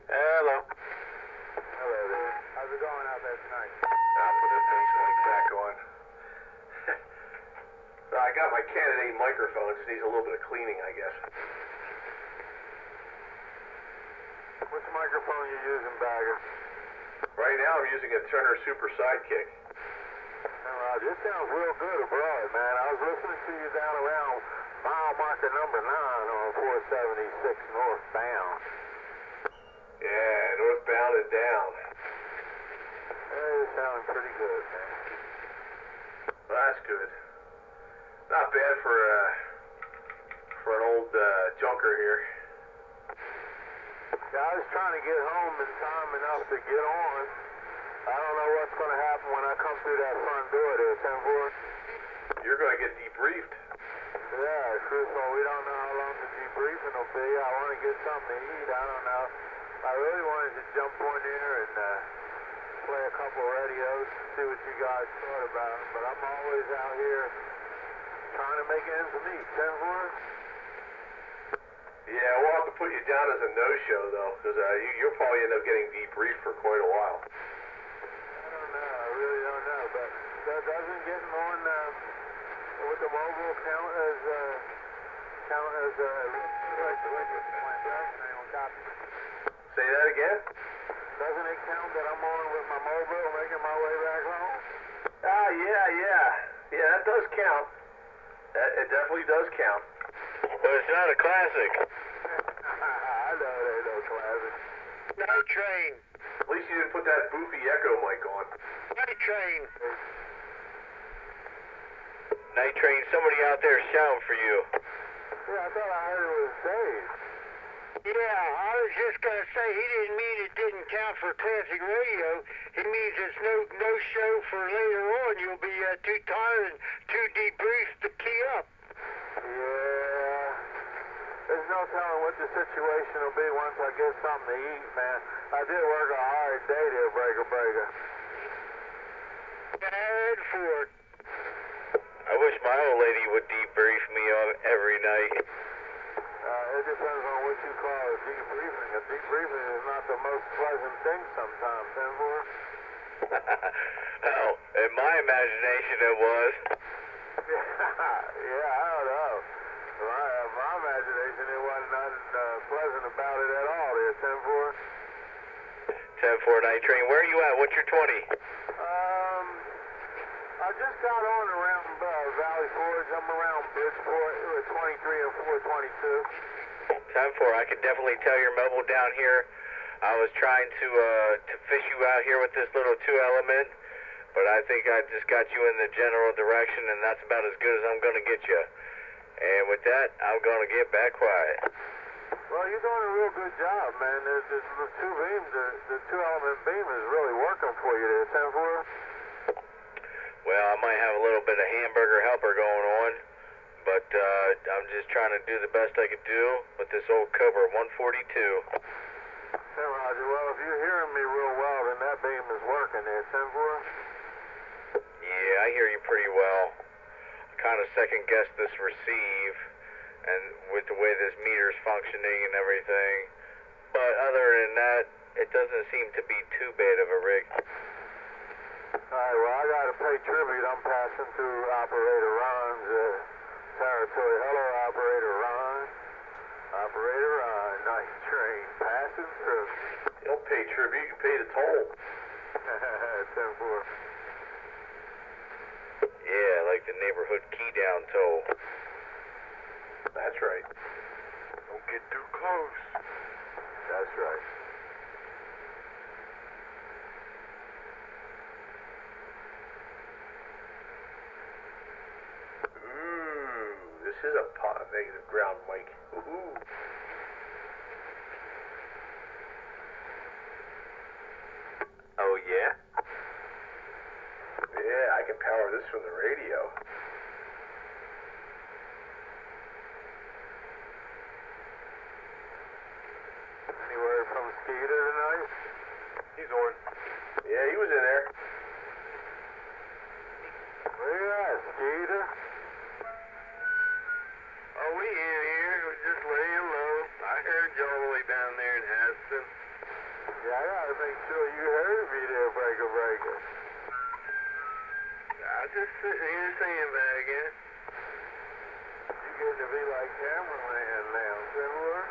Hello. Hello there. How's it going out there tonight? I'll put this base mic back on. I got my candidate microphone. Just needs a little bit of cleaning, I guess. Which microphone are you using, Bagger? Right now I'm using a Turner Super Sidekick. This sounds real good abroad, man. I was listening to you down around mile marker number 9 on 476 northbound. Yeah, northbound and down. You're sounding pretty good, man. Well, that's good. Not bad for an old junker here. Yeah, I was trying to get home in time enough to get on. I don't know what's going to happen when I come through that front door there, 10-4. You're going to get debriefed. Yeah, truthful, we don't know how long the debriefing will be. I want to get something to eat. I don't know. I really wanted to jump on there and play a couple radios, see what you guys thought about them. But I'm always out here trying to make ends meet, 10-4. Yeah, we'll have to put you down as a no-show, though, because you'll probably end up getting debriefed for quite a while. I don't know. I really don't know. But doesn't getting on with the mobile count as Say that again? Doesn't it count that I'm on with my mobile making my way back home? Ah, yeah. Yeah, that does count. It definitely does count. But it's not a classic. I know it ain't no classic. Night train. At least you didn't put that boofy echo mic on. Night train. Night train, somebody out there shouting for you. Yeah, I thought I heard it was Dave. Yeah, I was just going to say he didn't mean it didn't count for classic radio. He means it's no show for later on. You'll be too tired and too debriefed to key up. Yeah. There's no telling what the situation will be once I get something to eat, man. I did work a hard day there, Breaker. Bad for it. I wish my old lady would debrief me every night. It depends on what you call a debriefing. A debriefing is not the most pleasant thing sometimes, Enver. Well, in my imagination it was. Yeah, I don't know. My imagination, it wasn't nothing pleasant about it at all there, 10-4 10-4. night train. Where are you at? What's your 20? I just got on around Valley Forge. I'm around Bridgeport with 23 and 422. 10-4. I could definitely tell you're mobile down here. I was trying to fish you out here with this little 2-element, but I think I just got you in the general direction, and that's about as good as I'm going to get you. And with that, I'm going to get back quiet. Well, you're doing a real good job, man. The two beams, the 2-element beam is really working for you there, 10-4. Well, I might have a little bit of hamburger helper going on, but I'm just trying to do the best I could do with this old Cobra 142. Hey, Roger. Well, if you're hearing me real well, then that beam is working there, 10-4. Yeah, I hear you pretty well. I kind of second-guessed this receive, and with the way this meter's functioning and everything. But other than that, it doesn't seem to be too bad of a rig. Alright, well, I gotta pay tribute. I'm passing through Operator Ron's territory. Hello, Operator Ron. Operator Ron, nice train. Passing through. You don't pay tribute, you pay the toll. 10-4. Yeah, like the neighborhood key-down toll. That's right. Don't get too close. That's right. This is a negative ground mic. Ooh. Oh, yeah? Yeah, I can power this from the radio. Any word from Skeeter tonight? He's on. Yeah, he was in there. Where you at, Skeeter? Oh, we in here. We're just laying low. I heard you all the way down there in Aspen. Yeah, I gotta make sure you heard me there, Breaker. I just sitting here sandbagging. You getting to be like cameraman now, Silver?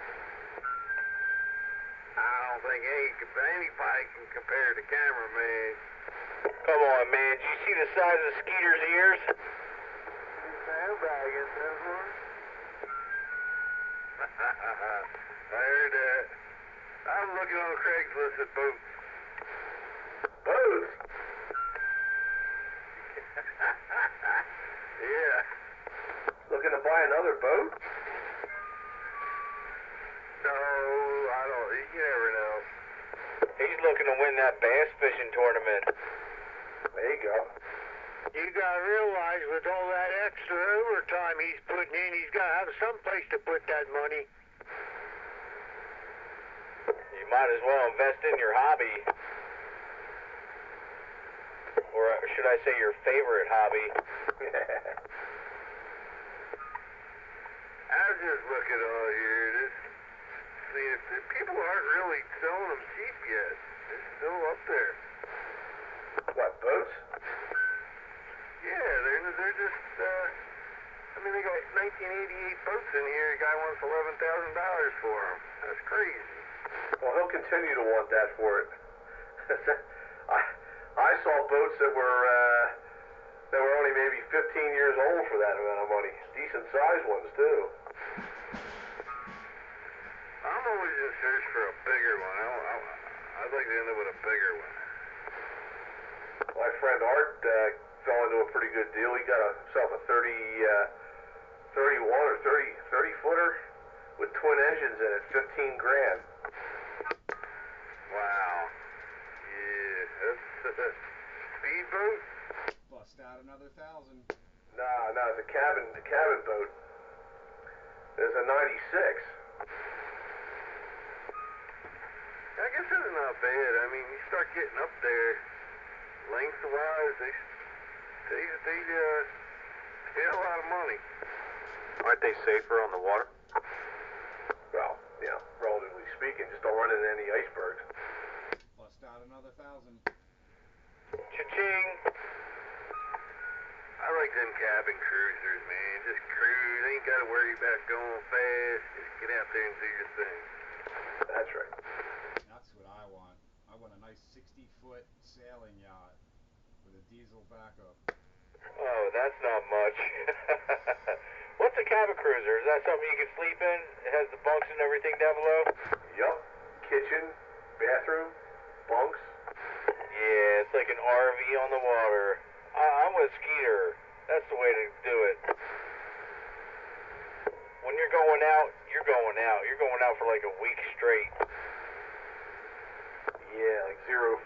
I don't think anybody can compare to cameraman. Come on, man. Did you see the size of Skeeter's ears? You sandbagging, Silver? I heard that. I'm looking on Craigslist at boats. Boats? Yeah. Looking to buy another boat? No, I don't. You never know. He's looking to win that bass fishing tournament. There you go. You gotta realize with all that extra overtime he's putting in, he's gotta have some place to put that money. You might as well invest in your hobby. Or should I say your favorite hobby? I was just looking on here, see if the people aren't really selling them cheap yet. They're still up there. What, boats? Yeah, they're just, they got 1988 boats in here. The guy wants $11,000 for them. That's crazy. Well, he'll continue to want that for it. I saw boats that were only maybe 15 years old for that amount of money. Decent sized ones too. I'm always in search for a bigger one. I'd like to end up with a bigger one. My friend Art fell into a pretty good deal. He got himself a 30 31 or 30 footer with twin engines in it, 15 grand. Wow. Yeah, that's speedboat? Bust out another 1,000. Nah, it's a cabin boat. There's a 96. I guess that's not bad. I mean, you start getting up there, lengthwise, they pay a lot of money. Aren't they safer on the water? Well, relatively speaking, just don't run into any icebergs. Bust out another 1,000. Cha-ching! I like them cabin cruisers, man. Just cruise. Ain't got to worry about going fast. Just get out there and do your thing. That's right. That's what I want. I want a nice 60-foot sailing yacht with a diesel backup. Oh, that's not much. What's a cabin cruiser? Is that something you can sleep in? It has the bunks and everything down below? Yup. Kitchen, bathroom, bunks. Yeah, it's like an RV on the water. I'm with Skeeter. That's the way to do it. When you're going out, you're going out. You're going out for like a week straight. Yeah, like 05.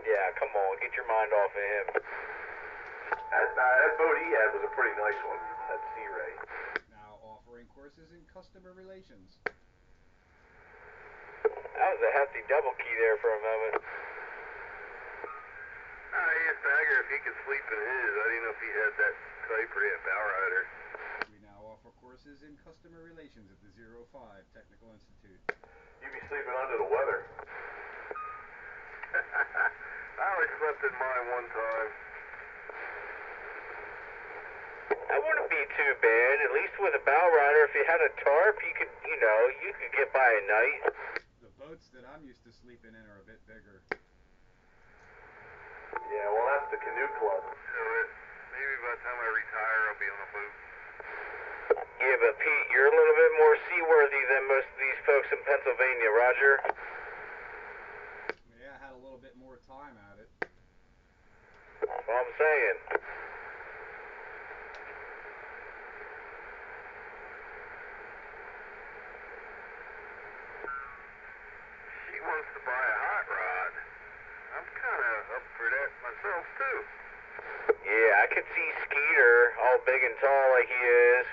Yeah, come on, get your mind off of him. That boat he had was a pretty nice one. That Sea Ray. Now offering courses in customer relations. That was a hefty double key there for a moment. I asked Bagger if he could sleep in his. I didn't know if he had that type or he had bow rider. We now offer courses in customer relations at the 05 Technical Institute. You'd be sleeping under the weather. I only slept in mine one time. That wouldn't be too bad. At least with a bow rider, if you had a tarp, you could get by a night. The boats that I'm used to sleeping in are a bit bigger. Yeah, well, that's the canoe club. So maybe by the time I retire, I'll be on a boat. Yeah, but Pete, you're a little bit more seaworthy than most of these folks in Pennsylvania, Roger. Yeah, I had a little bit more time at it. That's all I'm saying. She wants to buy a hot rod. I'm kind of up for that myself, too. Yeah, I could see Skeeter, all big and tall like he is,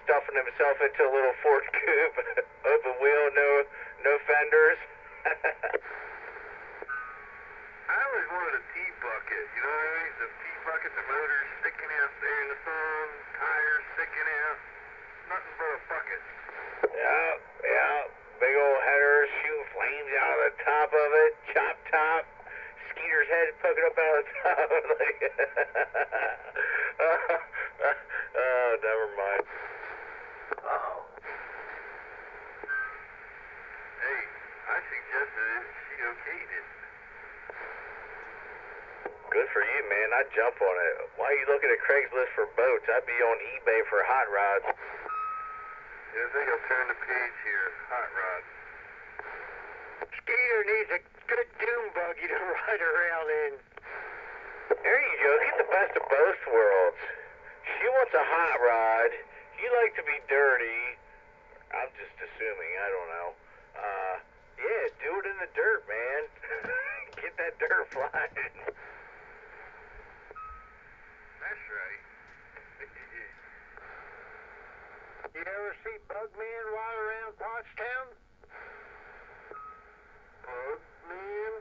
stuffing himself into a little Ford coupe, open wheel, no fenders. I always wanted a T-bucket, you know what I mean? The T-bucket, the motor's sticking out there in the sun, tires sticking out, nothing but a bucket. Yeah, big old headers shooting flames out of the top of it, chop top. Skeeter's head poking up out of the top. Like, oh, never mind. Uh-oh. Hey, I suggested it. She okayed it. Good for you, man. I'd jump on it. Why are you looking at Craigslist for boats? I'd be on eBay for hot rods. Yeah, I think I'll turn the page here. Hot rods. Skeeter needs a good dune buggy to ride around in. There you go. Get the best of both worlds. She wants a hot rod. You like to be dirty. I'm just assuming. I don't know. Yeah, do it in the dirt, man. Get that dirt flying. That's right. You ever see Bugman ride around Pottstown? Bugman?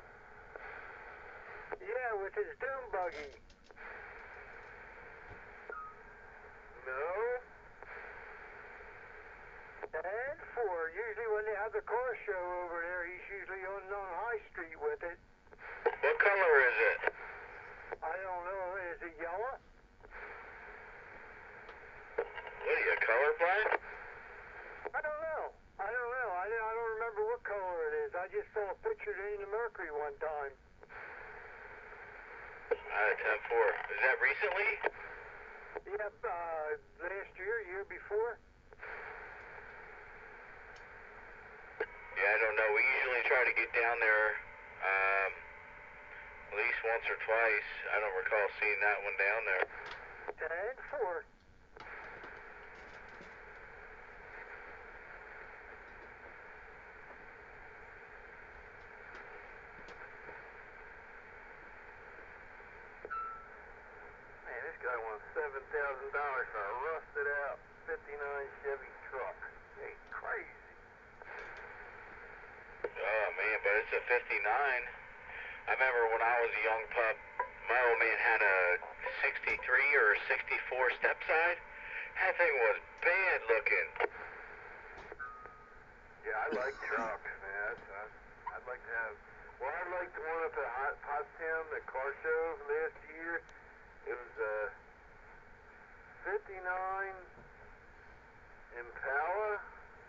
Yeah, with his dune buggy. No? And four. Usually when they have the car show over there, he's usually on High Street with it. What color is it? I don't know. Is it yellow? What are you, colorblind? I don't know. I don't remember what color it is. I just saw a picture in the Mercury one time. 10-4. Is that recently? Yep, last year before. Yeah, I don't know. We usually try to get down there at least once or twice. I don't recall seeing that one down there. 10-4. guy wants $7,000 for a rusted out 59 Chevy truck. Ain't crazy. Oh man, but it's a 59. I remember when I was a young pup, my old man had a 63 or a 64 step side. That thing was bad looking. Yeah, I like trucks, man. I'd like to have. Well, I liked the one up at Pottstown, the car show last year. It was a 59 Impala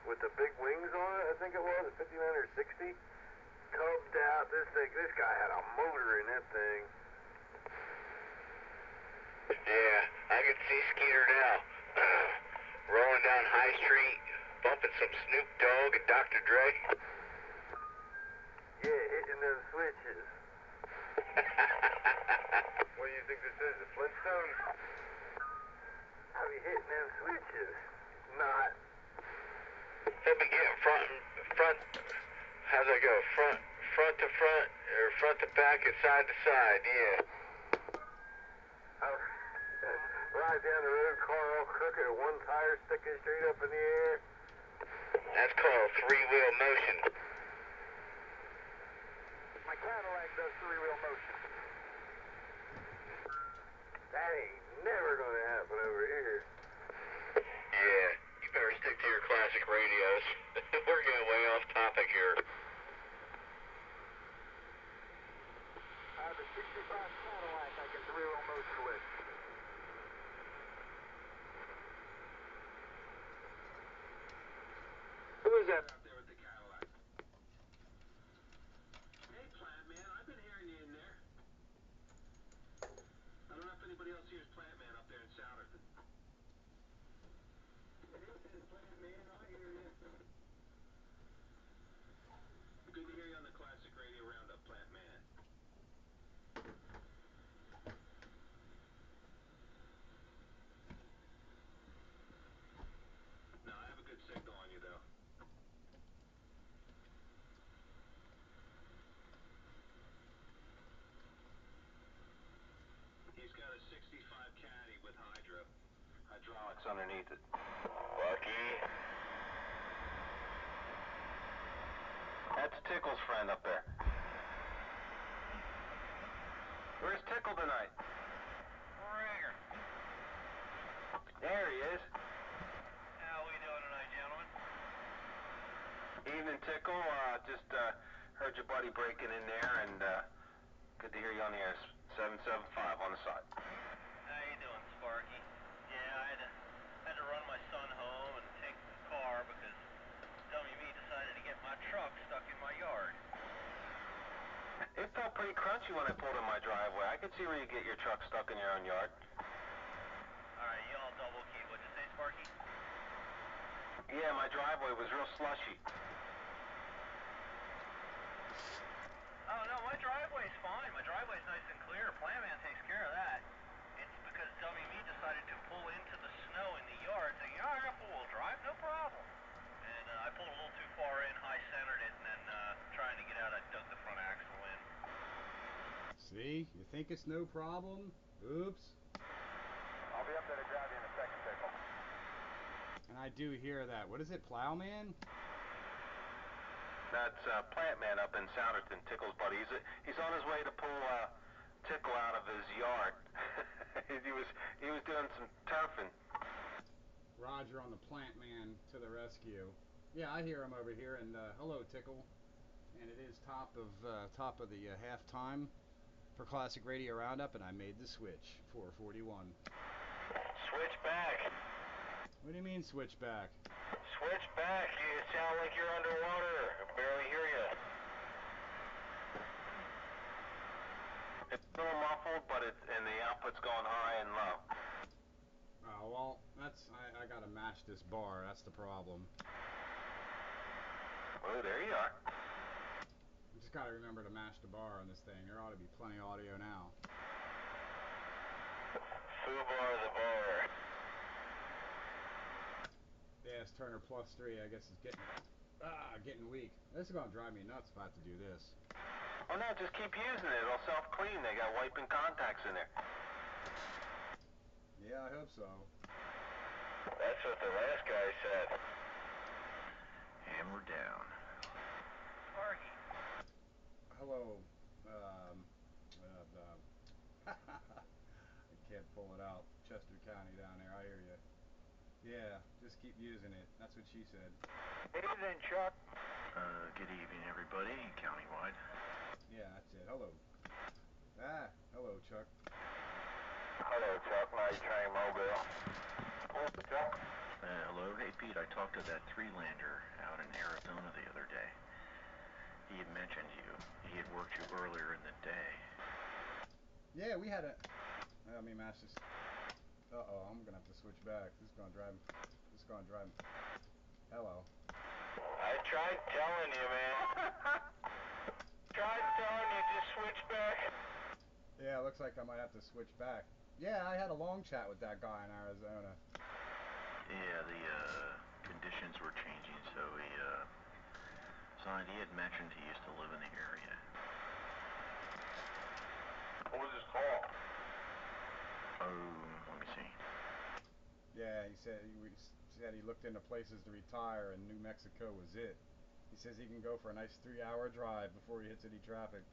with the big wings on it. I think it was a 59 or 60. Cubbed out. This guy had a motor in that thing. Yeah, I could see Skeeter now. Rolling down High Street, bumping some Snoop Dogg and Dr. Dre. Yeah, hitting those switches. What do you think this is, the Flintstones? I'll be hitting them switches. Not. He'll be getting front, how's that go? Front to front, or front to back and side to side, yeah. I'll ride down the road, car all crooked, one tire sticking straight up in the air. That's called three-wheel motion. My Cadillac does three-wheel motion. That ain't never gonna happen over here. Yeah, you better stick to your classic radios. We're getting way off topic here. I have a 65 Cadillac I can three-wheel motion with. Who is that out there with the Cadillac? Hey, Plant Man, I've been hearing you in there. I don't know if anybody else hears Plant Man up there in Souderton. Plant Man, I hear you. Good to hear you on the Classic Radio Roundup, Plant Man. No, I have a good signal on you, though. He's got a 65 Caddy with hydraulics underneath it. Lucky. That's Tickle's friend up there. Where's Tickle tonight? Rigger. There he is. How we doing tonight, gentlemen? Evening, Tickle. Just heard your buddy breaking in there, and good to hear you on the air. 775 on the side. How you doing, Sparky? Yeah, I had to run my son home and take the car because dummy me decided to get my truck stuck in my yard. It felt pretty crunchy when I pulled in my driveway. I could see where you get your truck stuck in your own yard. All right, you all double key. What'd you say, Sparky? Yeah, my driveway was real slushy. Oh, no, my driveway's fine. My driveway's nice and clear. Plant Man takes care of that. It's because dummy me decided to pull into the snow in the yard, thinking, all right, four-wheel drive, no problem. And I pulled a little too far in, high-centered it, and then trying to get out, I dug the front axle in. See? You think it's no problem? Oops. I'll be up there to grab you in a second, Tickle. And I do hear that. What is it, Plowman? That's Plant Man up in Souderton, Tickle's buddy. He's on his way to pull Tickle out of his yard. he was doing some turfing. Roger on the Plant Man to the rescue. Yeah, I hear him over here. And hello, Tickle. And it is top of the halftime for Classic Radio Roundup, and I made the switch. 441. Switch back. What do you mean switch back? Switch back. You sound like you're underwater. I barely hear you. It's a little muffled, but and the output's going high and low. Oh, well, I gotta match this bar. That's the problem. Oh, there you are. I just gotta remember to match the bar on this thing. There ought to be plenty of audio now. Foobar the bar. Yes, Turner +3, I guess, is getting weak. This is gonna drive me nuts if I have to do this. Oh no, just keep using it. It'll self-clean. They got wiping contacts in there. Yeah, I hope so. That's what the last guy said. Hammer down. Sparky. Hello. I can't pull it out. Chester County down there. I hear you. Yeah, just keep using it. That's what she said. Evening, Chuck. Good evening, everybody, countywide. Yeah, that's it. Hello. Hello, Chuck. Hello, Chuck. Night Train Mobile. Hello, Chuck. Hello. Hey, Pete, I talked to that three-lander out in Arizona the other day. He had mentioned you. He had worked you earlier in the day. Yeah, we had a... Let me match this. Uh-oh, I'm gonna have to switch back. This is gonna drive me... Hello. I tried telling you, man. Tried telling you to switch back. Yeah, looks like I might have to switch back. Yeah, I had a long chat with that guy in Arizona. Yeah, the conditions were changing, so he had mentioned he used to live in the area. What was his call? Let me see. Yeah, he said he looked into places to retire and New Mexico was it. He says he can go for a nice 3-hour drive before he hits any traffic.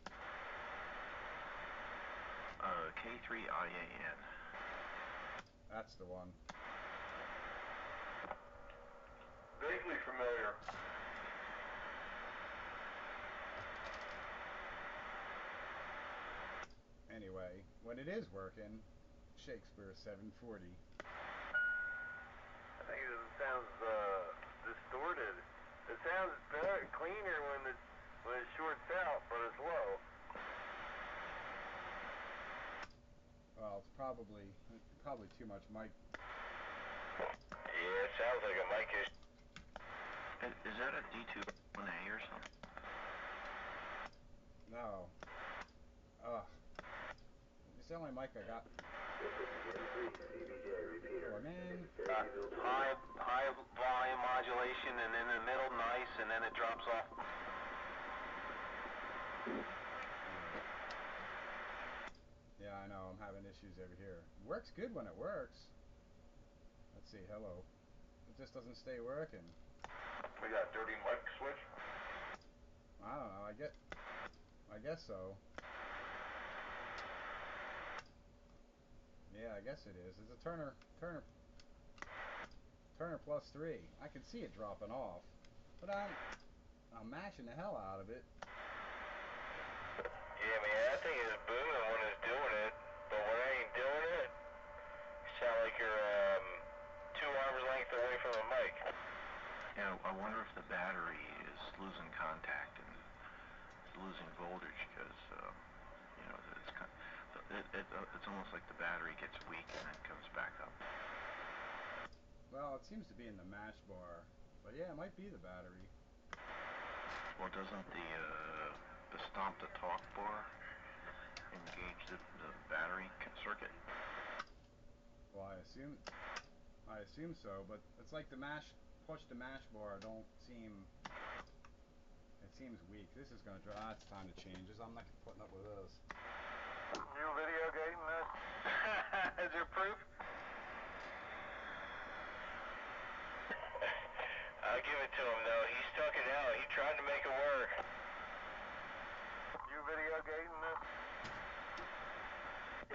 K3IAN. That's the one. Vaguely familiar. Anyway, when it is working, Shakespeare 740. I think it sounds distorted. It sounds better, cleaner when it shorts out, but it's low. Well, it's probably too much mic. Yeah, it sounds like a mic issue. Is that a D2-1A or something? No. Ugh. It's the only mic I got. Oh, man. High volume modulation, and in the middle nice, and then it drops off. Yeah, I know. I'm having issues over here. It works good when it works. Let's see. Hello. It just doesn't stay working. We got dirty mic switch. I don't know. I guess so. Yeah, I guess it is. It's a Turner +3. I can see it dropping off, but I'm mashing the hell out of it. Yeah, man, that thing is booming when it's doing it, but when it ain't doing it, you sound like you're 2 arms length away from the mic. Yeah, I wonder if the battery is losing contact and losing voltage because, it's almost like the battery gets weak and then comes back up. Well, it seems to be in the mash bar, but yeah, it might be the battery. Well, doesn't the stomp to talk bar engage the battery circuit? Well, I assume so, but it's like the push to mash bar don't seem. It seems weak. This is gonna drive. It's time to change this. I'm not putting up with this. You video game this? Is there proof? I'll give it to him, though. He stuck it out. He tried to make it work. You video game this?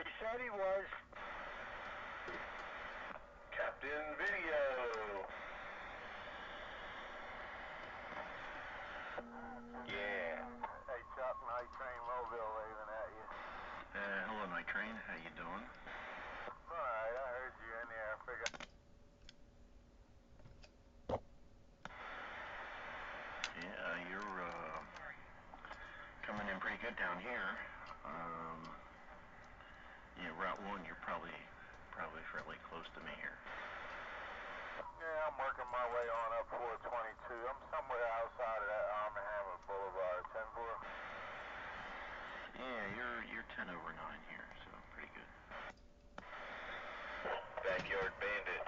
He said he was. Captain Video. Yeah. Hey, Chuck, Night Train Mobile waving at you. Hello, Night Train. How you doing? Alright, I heard you in there. I figured. Yeah, you're coming in pretty good down here. Route 1, you're probably fairly close to me here. Yeah, I'm working my way on up 422. I'm somewhere outside of that Arm & Hammer Boulevard, 10-4. Yeah, you're 10 over 9 here, so pretty good. Backyard Bandit.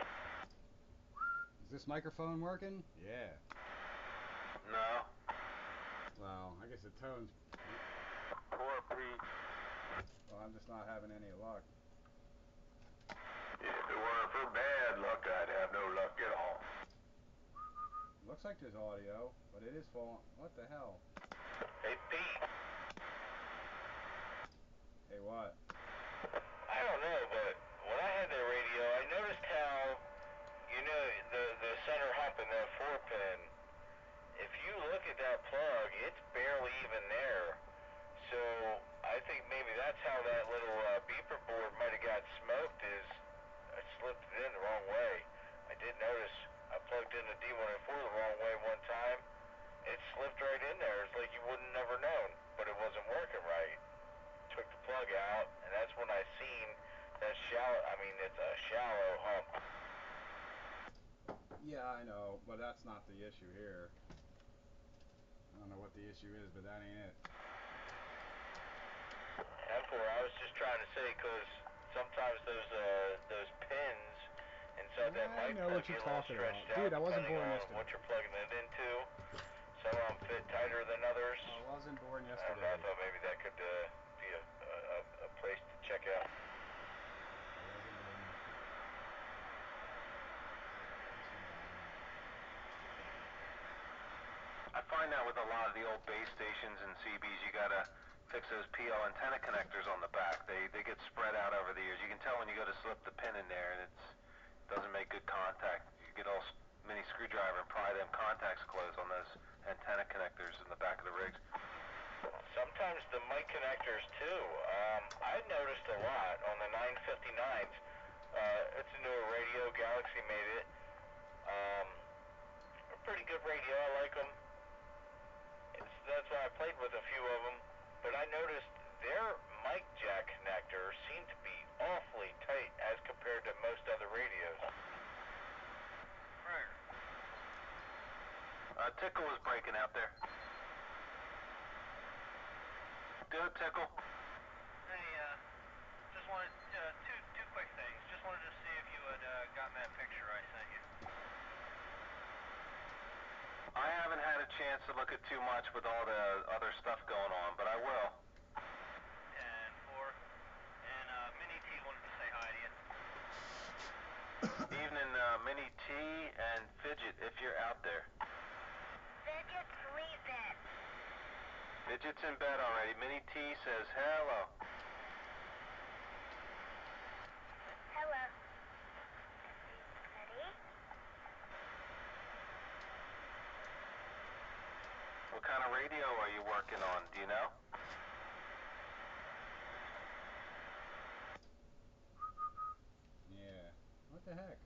Is this microphone working? Yeah. No. Well, I guess the tone's. Poor Pete. Well, I'm just not having any luck. Yeah, bad luck, I'd have no luck at all. Looks like there's audio, but it is falling. What the hell? Hey, Pete. Hey, what? I don't know, but when I had that radio, I noticed how, you know, the center hump in that 4-pin, if you look at that plug, it's barely even there. So I think maybe that's how that little beeper board might have got smoked, is I slipped it in the wrong way. I did notice I plugged in the D104 the wrong way one time. It slipped right in there. It's like you wouldn't never known, but it wasn't working right. Took the plug out, and that's when I seen that shallow, I mean, it's a shallow hump. Yeah, I know, but that's not the issue here. I don't know what the issue is, but that ain't it. M4, I was just trying to say, because sometimes those pins inside that I mic know plug what you're get a little talking stretched about. out, Dude, I wasn't depending born on yesterday. what you're plugging it into. Some of them fit tighter than others. I wasn't born I don't know, yesterday. I thought maybe that could be a place to check out. I find that with a lot of the old base stations and CBs, you gotta fix those PL antenna connectors on the back. They get spread out over the years. You can tell when you go to slip the pin in there and it doesn't make good contact. You get a mini screwdriver and pry them contacts closed on those antenna connectors in the back of the rigs. Sometimes the mic connectors too. I noticed a lot on the 959s. It's a newer radio. Galaxy made it. A pretty good radio. I like them. That's why I played with a few of them. But I noticed their mic jack connectors seem to be awfully tight as compared to most other radios. Right. Tickle is breaking out there. Do it, Tickle. Hey, just wanted two quick things. Just wanted to see if you had gotten that picture I sent you. I haven't had a chance to look at too much with all the other stuff going on, but I will. 10-4. And Mini T wanted to say hi to you. Evening, Mini T and Fidget, if you're out there. Fidget's sleeping. Fidget's in bed already. Mini T says hello. Hello. Ready? What kind of radio are you working on? Do you know? Yeah. What the heck?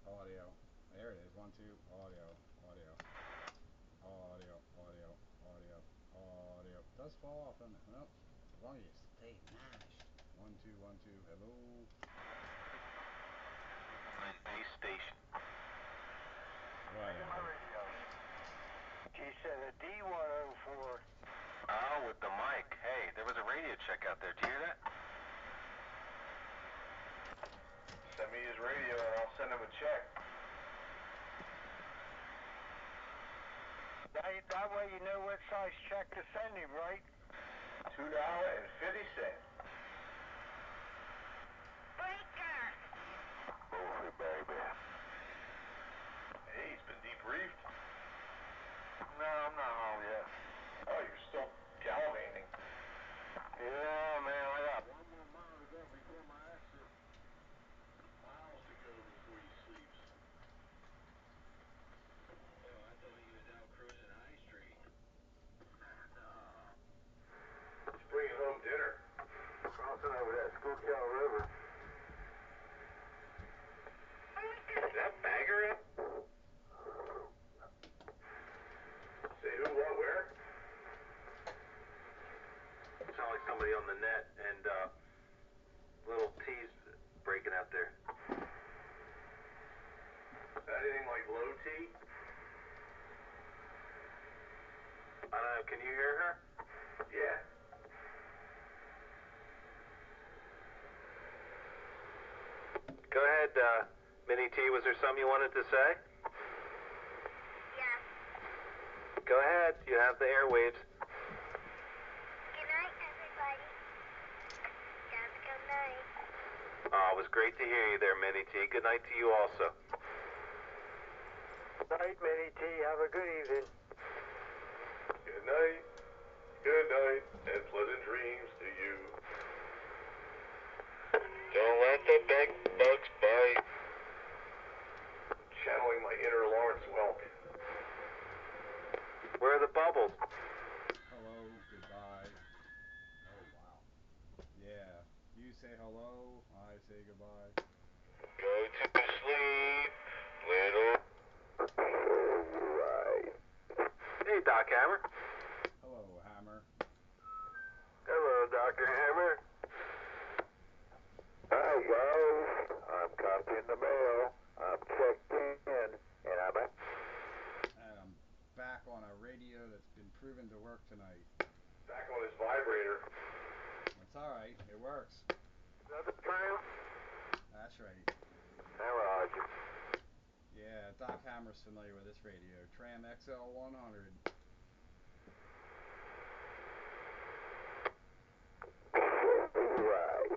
Audio. There it is. 1, 2. Audio. Audio. Audio. Audio. Audio. Audio. It does fall off, doesn't it? Well, as long as you stay mashed. 1, 2, 1, 2. Hello. Base station. Whatever. She said a D104. Oh, with the mic. Hey, there was a radio check out there. Did you hear that? Send me his radio and I'll send him a check. That way you know what size check to send him, right? $2.50. Breaker. Move it, baby. Hey, he's been debriefed. No, I'm not home yet. Oh, you're still gallivanting. Yeah, man, I got One more mile to go before my exit. Miles to go before he sleeps. Oh, I thought he was out cruising High Street. No. He's bringing home dinner. crossing over that Schuylkill River. Is that Bagger up? Say who, what, where? Sound like somebody on the net, and little T's breaking out there. Is that anything like low T? I don't know, can you hear her? Yeah. Go ahead, Mini T, was there something you wanted to say? Yeah. Go ahead, you have the airwaves. Good night, everybody. Have a good night. It was great to hear you there, Minnie T. Good night to you also. Night, Minnie T. Have a good evening. Good night. Good night, and pleasant dreams to you. Don't let the big bugs bite. Channeling my inner Lawrence Welk. Where are the bubbles? Hello, goodbye. Oh, wow. Yeah. You say hello, I say goodbye. Go to sleep, little. Right. Hey, Doc Hammer. Hello, Hammer. Hello, Dr. Hammer. Hi, guys. I'm copying the mail. I'm checked in, and I'm back. And I'm back on a radio that's been proven to work tonight. Back on his vibrator. That's alright, it works. Is that the Tram? That's right. Roger. Yeah, Doc Hammer's familiar with this radio. Tram XL 100. Right.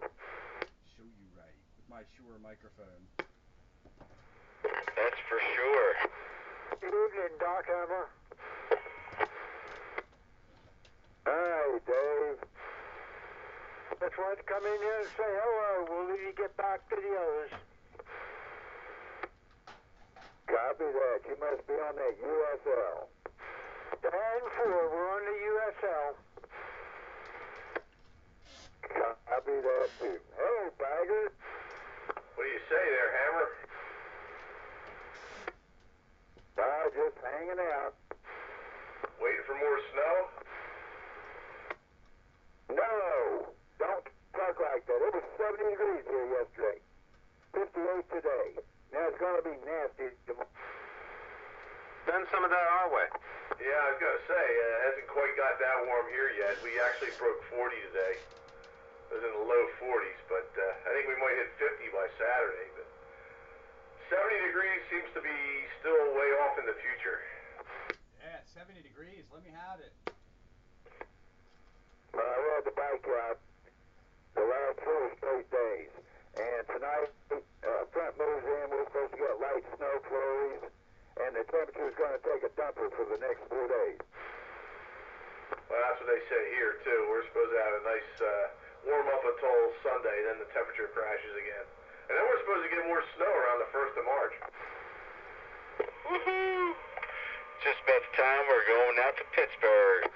Show you right. With my Shure microphone. That's for sure. Good evening, Doc Hammer. Hi, Dave. Just wanted to come in here and say hello. We'll leave you get back to the others. Copy that. You must be on that USL. 10-4, we're on the USL. Copy that, too. Hello, Bagger. What do you say there, Hammer? Just hanging out. Waiting for more snow? No! Don't talk like that. It was 70 degrees here yesterday. 58 today. Now it's going to be nasty tomorrow. Send some of that our way. Yeah, I was gonna say, it hasn't quite got that warm here yet. We actually broke 40 today. It was in the low 40s, but I think we might hit 50 by Saturday. But 70 degrees seems to be still way off in the future. Yeah, 70 degrees. Let me have it. I rode the bike out the last 4 straight days. And tonight, front moves in. We're supposed to get light snow flurries. And the temperature is going to take a dumper for the next 4 days. Well, that's what they said here, too. We're supposed to have a nice warm up until Sunday, then the temperature crashes again. And then we're supposed to get more snow around the 1st of March. Woohoo! Just about the time we're going out to Pittsburgh.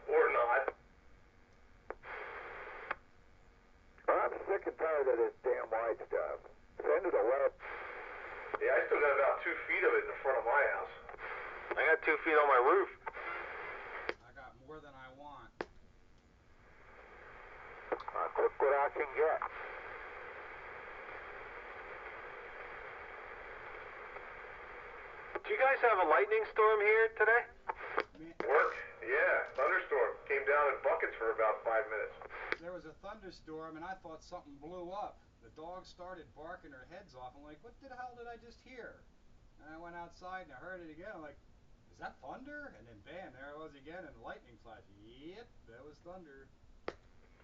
Or not. I'm sick and tired of this damn white stuff. Send it away. Yeah, I still got about 2 feet of it in the front of my house. I got 2 feet on my roof. I got more than I want. I took what I can get. Do you guys have a lightning storm here today? Man, Work? Yeah, thunderstorm. Came down in buckets for about 5 minutes. there was a thunderstorm and I thought something blew up. The dogs started barking their heads off. I'm like, what the hell did I just hear? And I went outside and I heard it again. I'm like, is that thunder? And then bam, there it was again and lightning flash. Yep, that was thunder.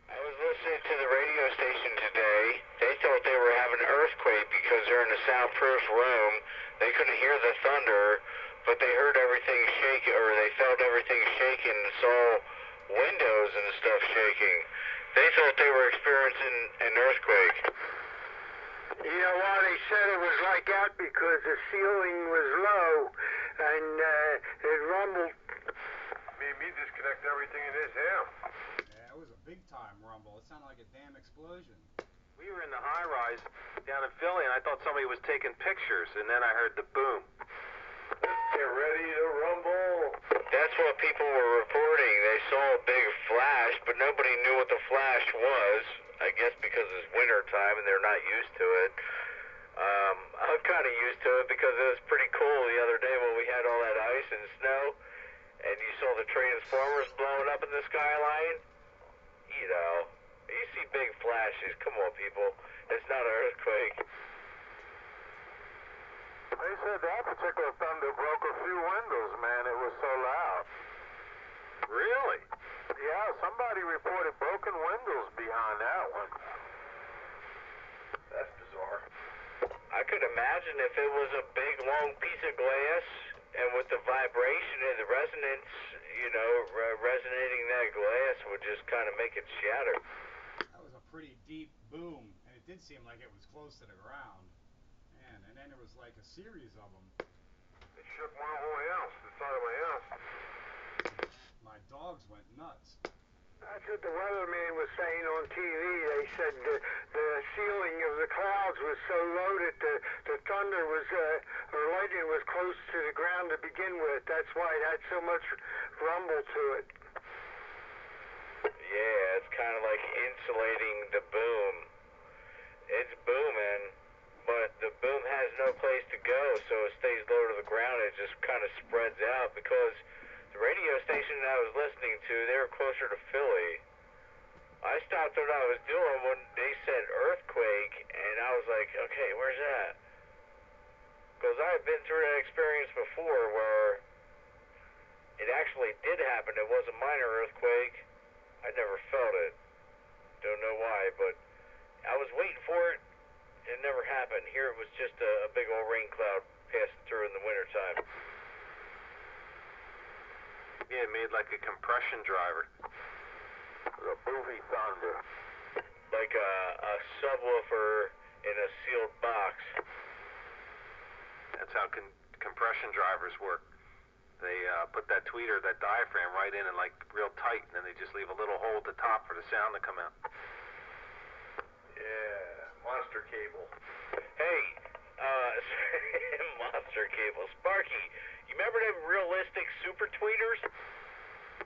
I was listening to the radio station today. They thought they were having an earthquake because they're in a soundproof room. They couldn't hear the thunder, but they heard everything shake, or they felt everything shaking and saw windows and stuff shaking. They thought they were experiencing an earthquake. You know why they said it was like that? Because the ceiling was low and it rumbled. Made me disconnect everything in his house. Yeah, it was a big time rumble. It sounded like a damn explosion. We were in the high rise down in Philly, and I thought somebody was taking pictures, and then I heard the boom. Get ready to rumble. That's what people were reporting. They saw a big flash, but nobody knew what the flash was. I guess because it's winter time and they're not used to it. I'm kind of used to it because it was pretty cool the other day when we had all that ice and snow, and you saw the transformers blowing up in the skyline. You know, you see big flashes. Come on, people. It's not an earthquake. They said that particular thunder broke a few windows, man. It was so loud. Really? Yeah, somebody reported broken windows behind that one. That's bizarre. I could imagine if it was a big, long piece of glass, and with the vibration and the resonance, resonating that glass would just kind of make it shatter. That was a pretty deep boom, and it did seem like it was close to the ground. Man, and then there was like a series of them. It shook my whole house, the side of my house. My dogs went nuts. That's what the weatherman was saying on TV. They said the ceiling of the clouds was so low that the thunder was, or lightning was close to the ground to begin with. That's why it had so much rumble to it. Yeah, it's kind of like insulating the boom. It's booming, but the boom has no place to go, so it stays low to the ground. It just kind of spreads out because the radio station that I was listening to, they were closer to Philly. I stopped what I was doing when they said earthquake, and I was like, okay, where's that? Because I had been through that experience before where it actually did happen. It was a minor earthquake. I never felt it. Don't know why, but I was waiting for it. It never happened. Here it was just a big old rain cloud passing through in the wintertime. Yeah, it made like a compression driver. The movie thunder. Like a subwoofer in a sealed box. That's how compression drivers work. They put that tweeter, that diaphragm right in and like real tight, and then they just leave a little hole at the top for the sound to come out. Yeah, monster cable. Hey, monster cable. Sparky, you remember them realistic super tweeters?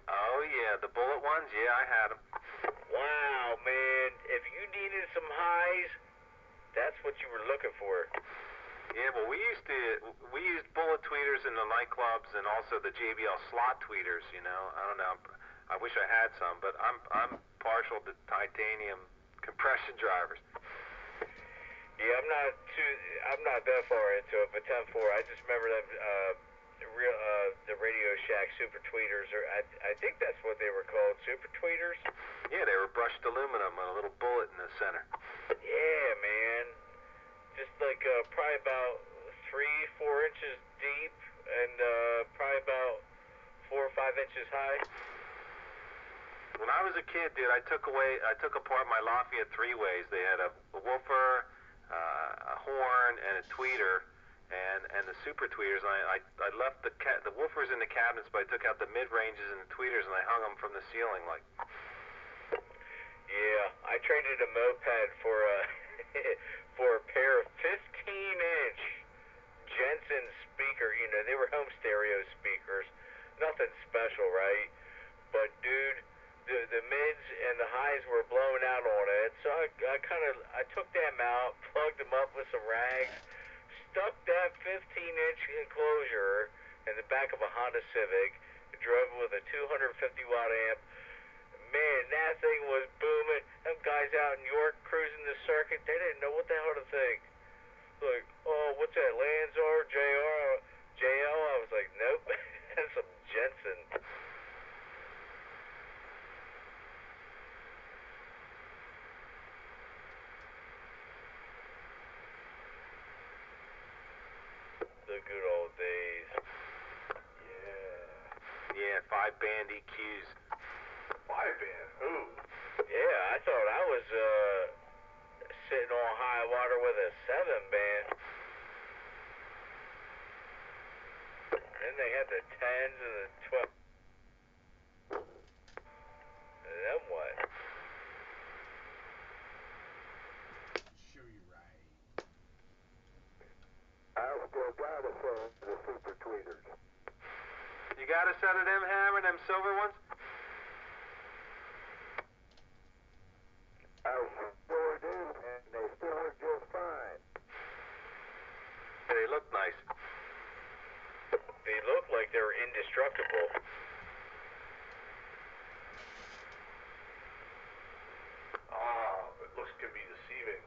Oh yeah, the bullet ones? Yeah, I had them. Wow, man. If you needed some highs, that's what you were looking for. Yeah, well, we used bullet tweeters in the nightclubs and also the JBL slot tweeters. I don't know. I wish I had some, but I'm partial to titanium compression drivers. Yeah, I'm not that far into it, but 10-4. I just remember them the Radio Shack super tweeters, or I think that's what they were called, super tweeters. Yeah, they were brushed aluminum with a little bullet in the center. Yeah, man. Just like probably about 3-4 inches deep and probably about 4 or 5 inches high. When I was a kid, dude, I took apart my Lafayette three-ways. They had a woofer, a horn, and a tweeter, and the super tweeters. I left the woofers in the cabinets, but I took out the mid-ranges and the tweeters, and I hung them from the ceiling like. Yeah, I traded a moped for for a pair of 15-inch Jensen speaker. They were home stereo speakers. Nothing special, right? But dude, the mids and the highs were blowing out on it. So I took them out, plugged them up with some rags, stuck that 15-inch enclosure in the back of a Honda Civic, and drove it with a 250-watt amp. Man, that thing was booming. Them guys out in York cruising the circuit, they didn't know what the hell to think. Like, oh, what's that, Lanzar, JL? I was like, nope, that's some Jensen. The good old days. Yeah, 5-band EQs. 5-band? Ooh. Yeah, I thought I was sitting on high water with a 7-band. Then they had the 10s and the 12. And then what? Show you right. I still got a set of the super tweeters. You got a set of them, Hammer, them silver ones? I sure do, and they still work just fine. They look nice. They look like they're indestructible. But looks can be deceiving.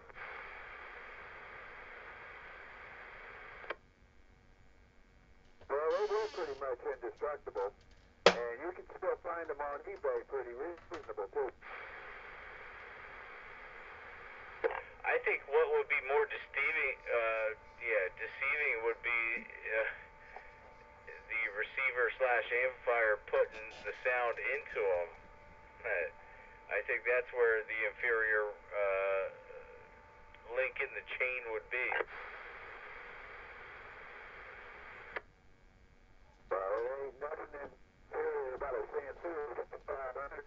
Well, they were pretty much indestructible. And you can still find them on eBay pretty reasonable, too. I think what would be more deceiving would be the receiver slash amplifier putting the sound into them. I think that's where the inferior link in the chain would be. Well, it ain't nothing inferior about a Sansui 500.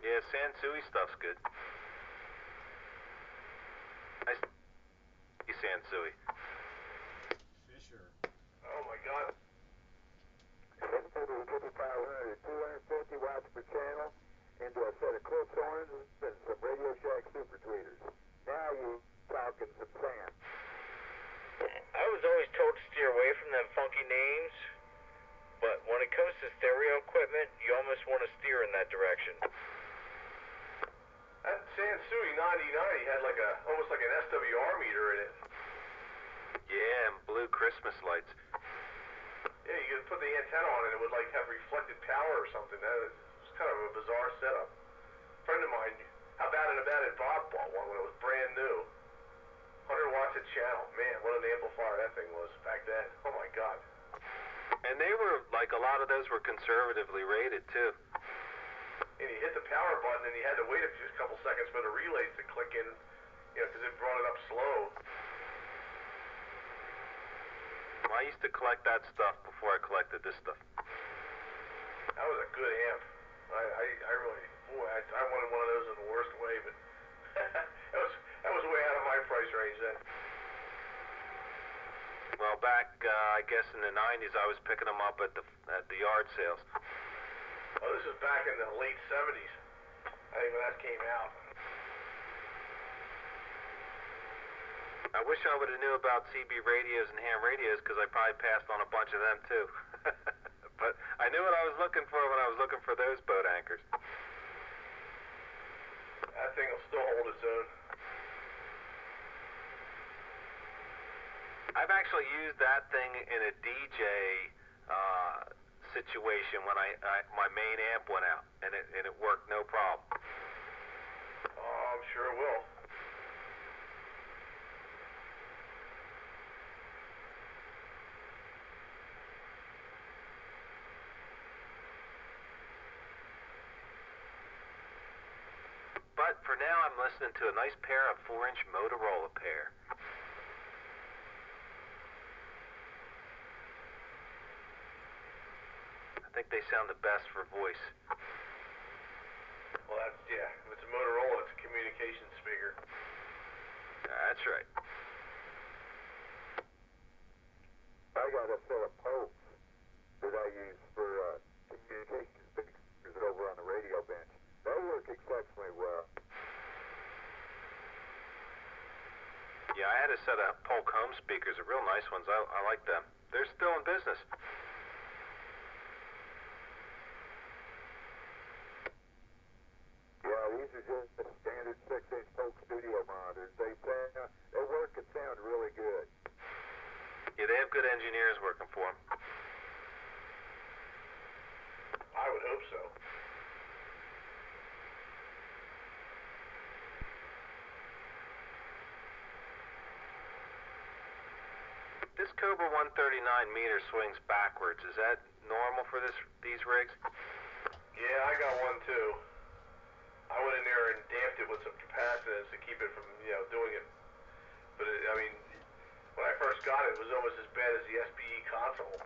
Yeah, Sansui stuff's good. I see Sansui. Fisher. Oh my God. Sansui 5500 is 250 watts per channel into a set of clips horns and some Radio Shack super tweeters. Now you talking some Sam. I was always told to steer away from them funky names, but when it comes to stereo equipment, you almost want to steer in that direction. That Sansui 9090 had like almost like an SWR meter in it. Yeah, and blue Christmas lights. Yeah, you could put the antenna on it, it would like have reflected power or something. That was kind of a bizarre setup. A friend of mine, how bad it Bob bought one when it was brand new. 100 watts a channel. Man, what an amplifier that thing was back then. Oh my God. And they were, like, a lot of those were conservatively rated, too. And you hit the power button and you had to wait a couple seconds for the relays to click in, because it brought it up slow. Well, I used to collect that stuff before I collected this stuff. That was a good amp. I really, boy, I wanted one of those in the worst way, but that was way out of my price range then. Well, back, I guess in the 90s, I was picking them up at the yard sales. Oh, this is back in the late 70s. I think when that came out. I wish I would have knew about CB radios and ham radios, because I probably passed on a bunch of them, too. But I knew what I was looking for when I was looking for those boat anchors. That thing will still hold its own. I've actually used that thing in a DJ situation when my main amp went out, and it worked no problem. Oh, I'm sure it will. But for now, I'm listening to a nice pair of 4-inch Motorola pair. I think they sound the best for voice. Well, yeah, if it's a Motorola, it's a communication speaker. That's right. I got a set of pokes that I use for communication speakers over on the radio bench. They work exceptionally well. Yeah, I had a set of Polk home speakers, are real nice ones. I like them. They're still in business. Yeah, these are just the standard 6-inch Polk studio monitors. They work and sound really good. Yeah, they have good engineers working for them. I would hope so. This Cobra 139 meter swings backwards. Is that normal for these rigs? Yeah, I got one too. I went in there and damped it with some capacitance to keep it from, doing it. But I mean, when I first got it, it was almost as bad as the SPE console.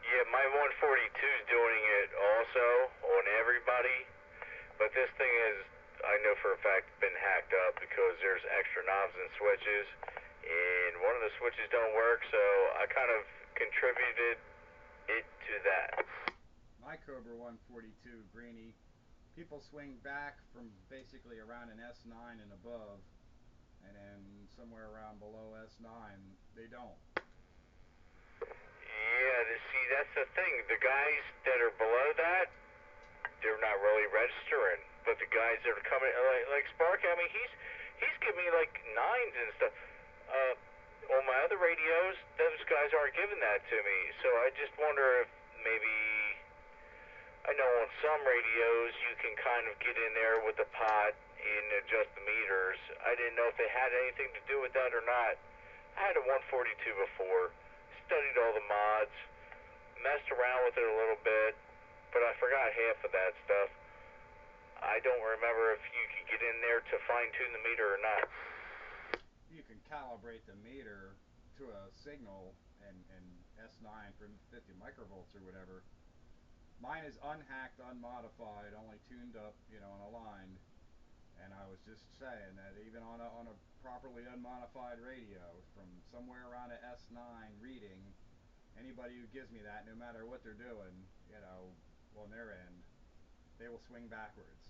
Yeah, my 142 is doing it also on everybody, but this thing is, I know for a fact, been hacked up because there's extra knobs and switches, and one of the switches don't work, so I kind of contributed it to that. My Cobra 142, Greenie, people swing back from basically around an S9 and above, and then somewhere around below S9, they don't. Yeah, see, that's the thing. The guys that are below that, they're not really registering. But the guys that are coming, like Sparky, I mean, he's giving me like 9s and stuff. on my other radios, those guys aren't giving that to me. So I just wonder if maybe, I know on some radios you can kind of get in there with the pot and adjust the meters. I didn't know if it had anything to do with that or not. I had a 142 before, studied all the mods, messed around with it a little bit, but I forgot half of that stuff. I don't remember if you could get in there to fine-tune the meter or not. You can calibrate the meter to a signal and S9 for 50 microvolts or whatever. Mine is unhacked, unmodified, only tuned up, you know, and aligned. And I was just saying that even on a properly unmodified radio, from somewhere around a S9 reading, anybody who gives me that, no matter what they're doing, you know, on their end, they will swing backwards.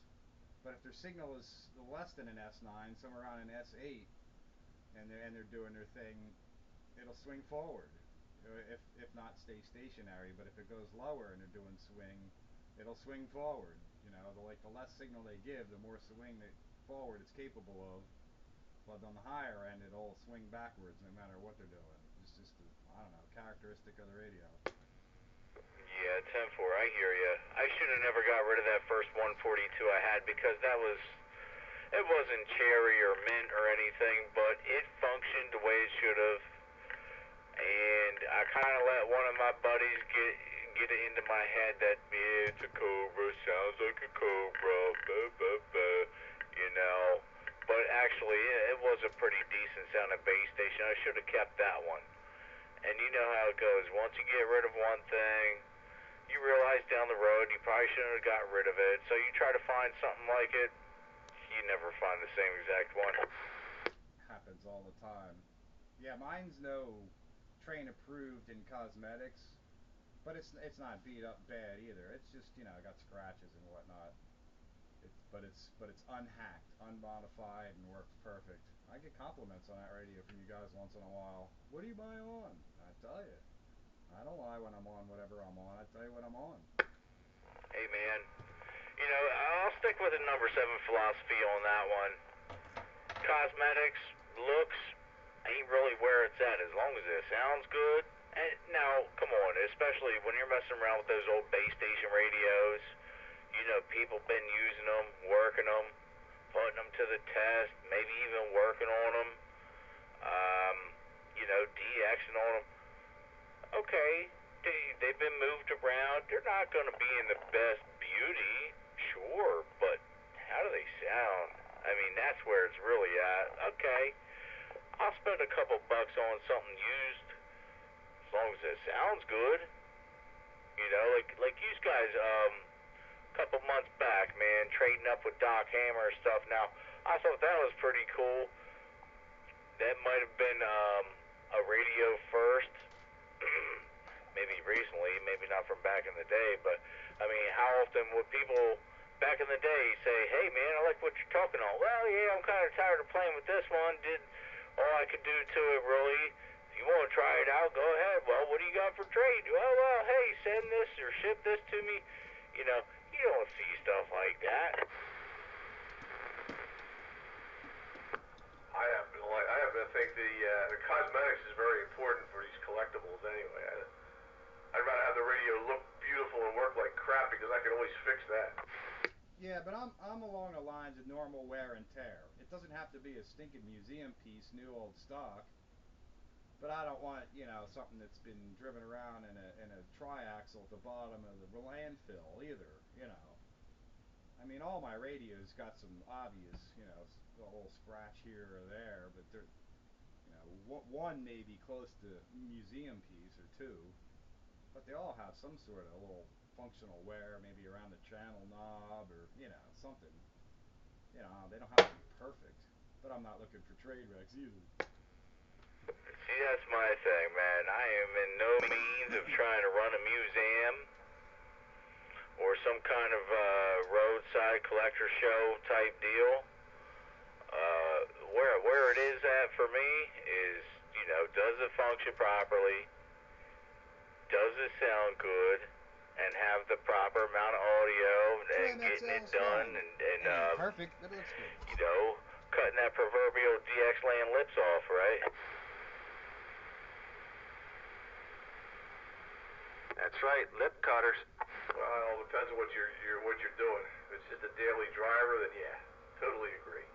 But if their signal is less than an S9, somewhere around an S8, and they're doing their thing, it'll swing forward. If not stay stationary, but if it goes lower and they're doing swing, it'll swing forward. You know, the less signal they give, the more swing forward it's capable of. But on the higher end, it'll swing backwards no matter what they're doing. It's just a, I don't know, characteristic of the radio. Yeah, 10-4, I hear you. I should have never got rid of that first 142 I had because it wasn't cherry or mint or anything, but it functioned the way it should have. And I kind of let one of my buddies get it into my head that, yeah, it's a Cobra, sounds like a Cobra, blah, blah, blah, you know. But actually, it was a pretty decent sounding base station. I should have kept that one. And you know how it goes. Once you get rid of one thing, you realize down the road you probably shouldn't have got rid of it. So you try to find something like it, you never find the same exact one. Happens all the time. Yeah, mine's no train approved in cosmetics, but it's not beat up bad either. It's just, you know, got scratches and whatnot. But it's unhacked, unmodified, and works perfect. I get compliments on that radio from you guys once in a while. What do you buy on? I tell you, I don't lie when I'm on whatever I'm on. I tell you what I'm on. Hey man, you know, I'll stick with the number 7 philosophy on that one. Cosmetics, looks, ain't really where it's at as long as it sounds good. And now, come on, especially when you're messing around with those old base station radios, you know, people been using them, working them, putting them to the test, maybe even working on them, you know, DXing on them. Okay, they've been moved around. They're not going to be in the best beauty, sure, but how do they sound? I mean, that's where it's really at. Okay, I'll spend a couple bucks on something used as long as it sounds good. You know, like you guys, couple months back, man, trading up with Doc Hammer and stuff. Now, I thought that was pretty cool. That might have been a radio first, maybe recently, maybe not from back in the day, but, I mean, how often would people back in the day say, hey, man, I like what you're talking on. Well, yeah, I'm kind of tired of playing with this one. Did all I could do to it, really. If you want to try it out, go ahead. Well, what do you got for trade? Well, hey, send this or ship this to me. You know, you don't see stuff like that. I happen to think the cosmetics is very important for these collectibles anyway. I'd rather have the radio look beautiful and work like crap because I can always fix that. Yeah, but I'm along the lines of normal wear and tear. It doesn't have to be a stinking museum piece, new old stock. But I don't want, you know, something that's been driven around in a triaxle at the bottom of the landfill either, you know. I mean, all my radios got some obvious, you know, a little scratch here or there, but they're, you know, one may be close to museum piece or two, but they all have some sort of little functional wear, maybe around the channel knob or, you know, something. You know, they don't have to be perfect, but I'm not looking for trade wrecks either. See, that's my thing, man. I am in no means of trying to run a museum or some kind of roadside collector show type deal. Where it is at for me is, you know, does it function properly? Does it sound good? And have the proper amount of audio and Tram getting it XL's done fine. and Perfect, but it looks good. you know, cutting that proverbial DX laying lips off, right? That's right, lip cutters. Well, it all depends on what you're doing. If it's just a daily driver, then yeah, totally agree.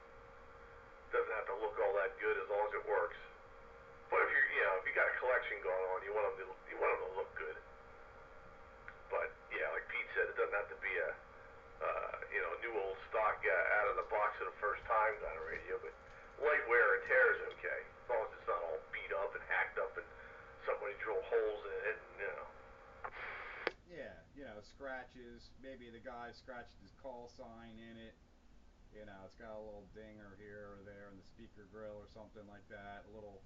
Doesn't have to look all that good as long as it works. But if if you got a collection going on, you want them to look good. But yeah, like Pete said, it doesn't have to be a new old stock out of the box for the first time kind of radio. But light wear and tear is okay, as long as it's not all beat up and hacked up and somebody drilled holes in it. Yeah, scratches. Maybe the guy scratched his call sign in it. It's got a little dinger here or there in the speaker grill or something like that. A little,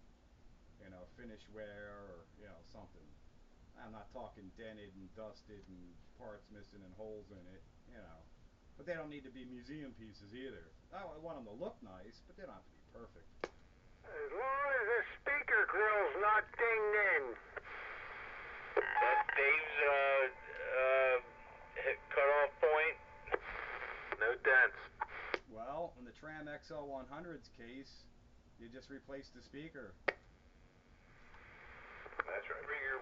finish wear or, something. I'm not talking dented and dusted and parts missing and holes in it, But they don't need to be museum pieces either. I want them to look nice, but they don't have to be perfect. As long as the speaker grill's not dinged in. That's Dave's cutoff point. No dents. Well, in the Tram XL 100's case, you just replace the speaker. That's right. Breaker.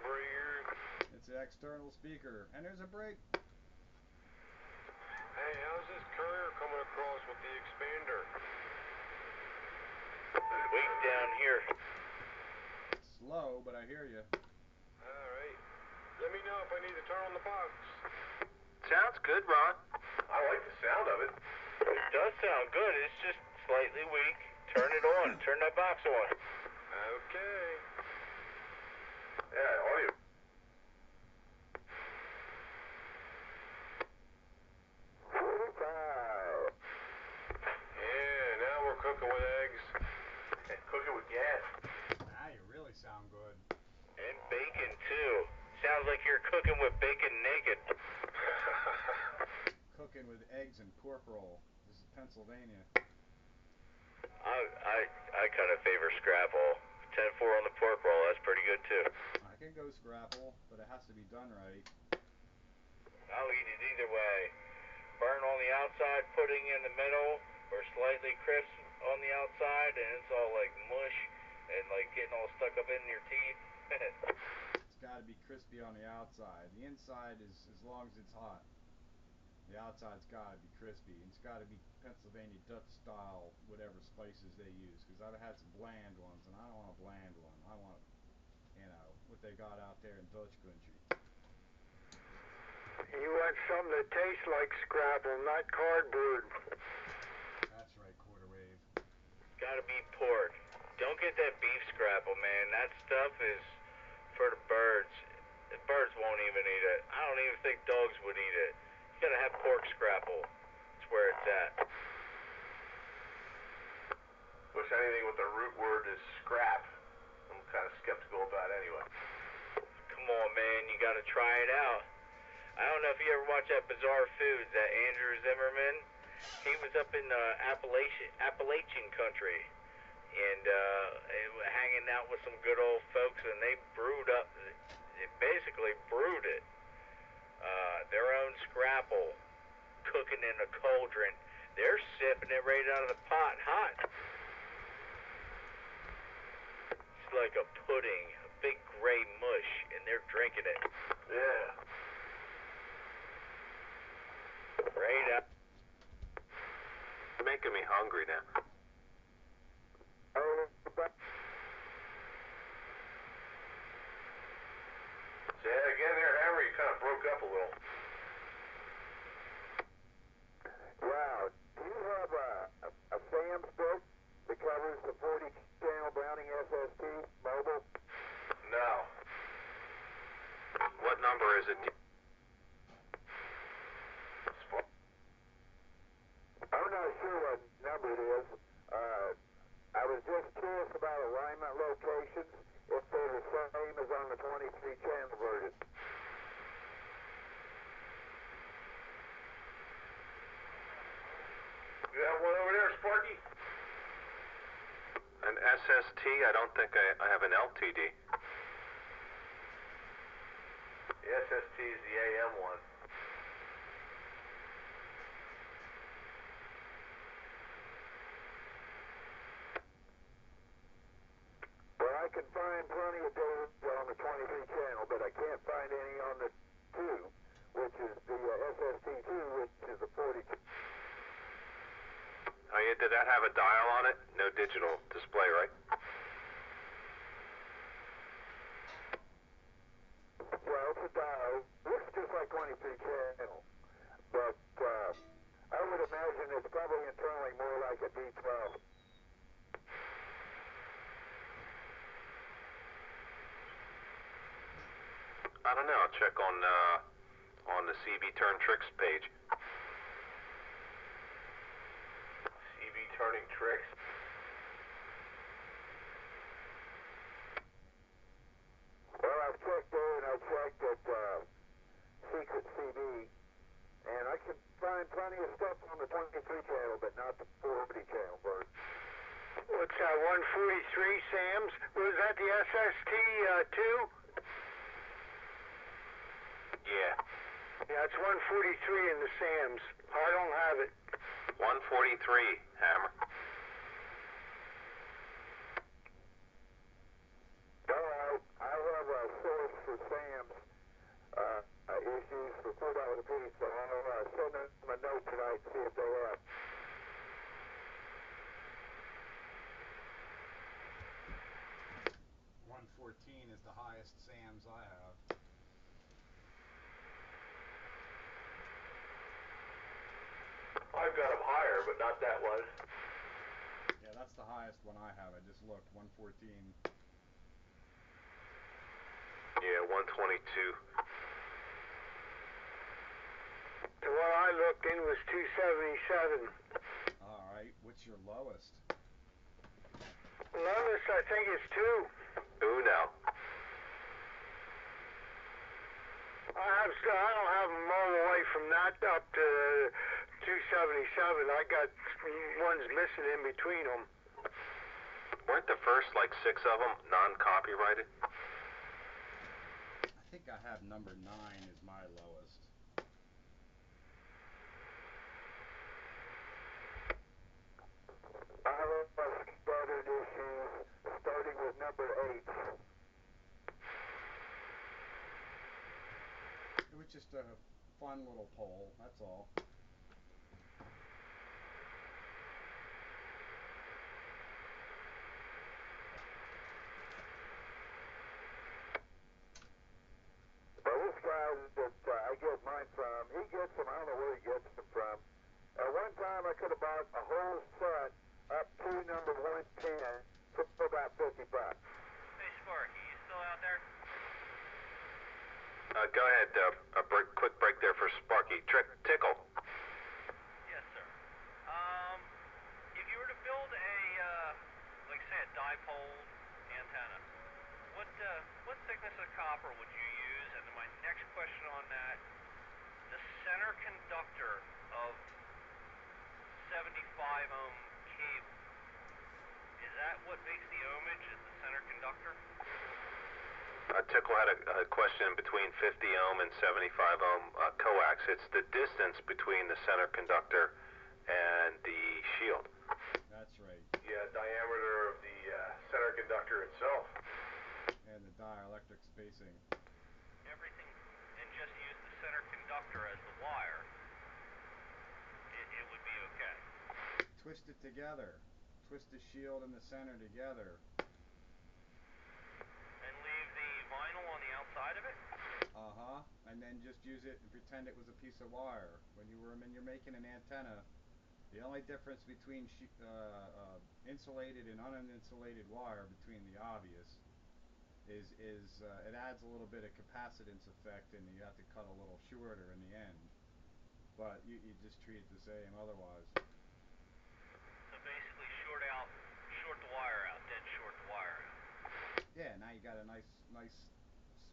It's an external speaker, and there's a brake. Hey, how's this courier coming across with the expander? Wait down here. Slow, but I hear you. Alright. Let me know if I need to turn on the box. Sounds good, Ron. I like the sound of it. It does sound good. It's just slightly weak. Turn it on. Turn that box on. Okay. Yeah, audio. Yeah, now we're cooking with eggs. And cooking with gas. Now you really sound good. And bacon, too. Sounds like you're cooking with bacon naked. Cooking with eggs and pork roll. This is Pennsylvania. I kind of favor scrapple. 10-4 on the pork roll. That's pretty good, too. I can go scrapple, but it has to be done right. I'll eat it either way. Burn on the outside, pudding in the middle, or slightly crisp on the outside, and it's all like mush and like getting all stuck up in your teeth. It's got to be crispy on the outside. The inside is as long as it's hot. The outside's got to be crispy. And it's got to be Pennsylvania Dutch style, whatever spices they use. Because I've had some bland ones, and I don't want a bland one. I want, what they got out there in Dutch country. You want something that tastes like Scrabble, not cardboard. That's right, quarter wave. Gotta be pork. Don't get that beef scrapple, man. That stuff is for the birds. The birds won't even eat it. I don't even think dogs would eat it. You gotta have pork scrapple. That's where it's at. Wish anything with the root word is scrap. I'm kind of skeptical about anyway. Come on, man. You gotta try it out. I don't know if you ever watched that Bizarre Foods, that Andrew Zimmerman. He was up in Appalachian country and hanging out with some good old folks, and they basically brewed it. Their own scrapple, cooking in a cauldron. They're sipping it right out of the pot hot. It's like a pudding, a big gray mush, and they're drinking it. Yeah. Right out. You're making me hungry now. Say that again there, Henry. You kind of broke up a little. Wow. Do you have a Sam's book that covers the 40-channel Browning SST mobile? No. What number is it? I'm not sure what number it is. I was just curious about alignment locations, if they're the same as on the 23-channel version. You have one over there, Sparky? An SST? I don't think I have an LTD. The SST is the AM one. Well, I can find plenty of data on the 23 channel, but I can't find any on on the 2, which is the SST2, which is a 40. Oh yeah, did that have a dial on it? No digital display, right? Yeah, it's a dial. Looks just like 23 channel, but I would imagine it's probably internally more like a D12. I don't know. I'll check on the CB Turn Tricks page. CB Turning Tricks. Well, I've checked there and I've checked at Secret CB, and I can find plenty of stuff on the 23 channel, but not the 40 channel version. What's that, 143 Sam's? Was that the SST 2? Yeah. Yeah, it's 143 in the Sam's. I don't have it. 143, Hammer. All right, I have a source for Sam's issues for $4 a piece, so I'll send them a note tonight and see if they have. $114 is the highest Sam's I have. I've got them higher, but not that one. Yeah, that's the highest one I have. I just looked, 114. Yeah, 122. The one I looked in was 277. All right, what's your lowest? Lowest, I think, is 2. Ooh, no. I don't have them all the way from that up to 277. I got ones missing in between them. Weren't the first, like, 6 of them non-copyrighted? I think I have number 9 is my lowest. I have scattered issues starting with number 8. It was just a fun little poll, that's all. Well, this guy that I get mine from, he gets them, I don't know where he gets them from. At one time, I could have bought a whole set up to number 110 for about 50 bucks. Hey, Sparky, you still out there? Go ahead, quick break there for Sparky. Tickle. Yes, sir. If you were to build a, like say a dipole antenna, what thickness of copper would you use? And my next question on that, the center conductor of 75 ohm cable, is that what makes the ohmage, is the center conductor? Tickle had a question between 50 ohm and 75 ohm coax. It's the distance between the center conductor and the shield. That's right. Yeah, diameter of the center conductor itself. And the dielectric spacing. Everything, and just use the center conductor as the wire, it would be okay. Twist it together. Twist the shield and the center together. And leave the vinyl on the outside of it? Uh-huh. And then just use it and pretend it was a piece of wire. When you're making an antenna, the only difference between insulated and uninsulated wire, between the obvious, is it adds a little bit of capacitance effect, and you have to cut a little shorter in the end. But you just treat it the same otherwise. So basically short the wire out, dead short the wire out. Yeah, now you got a nice,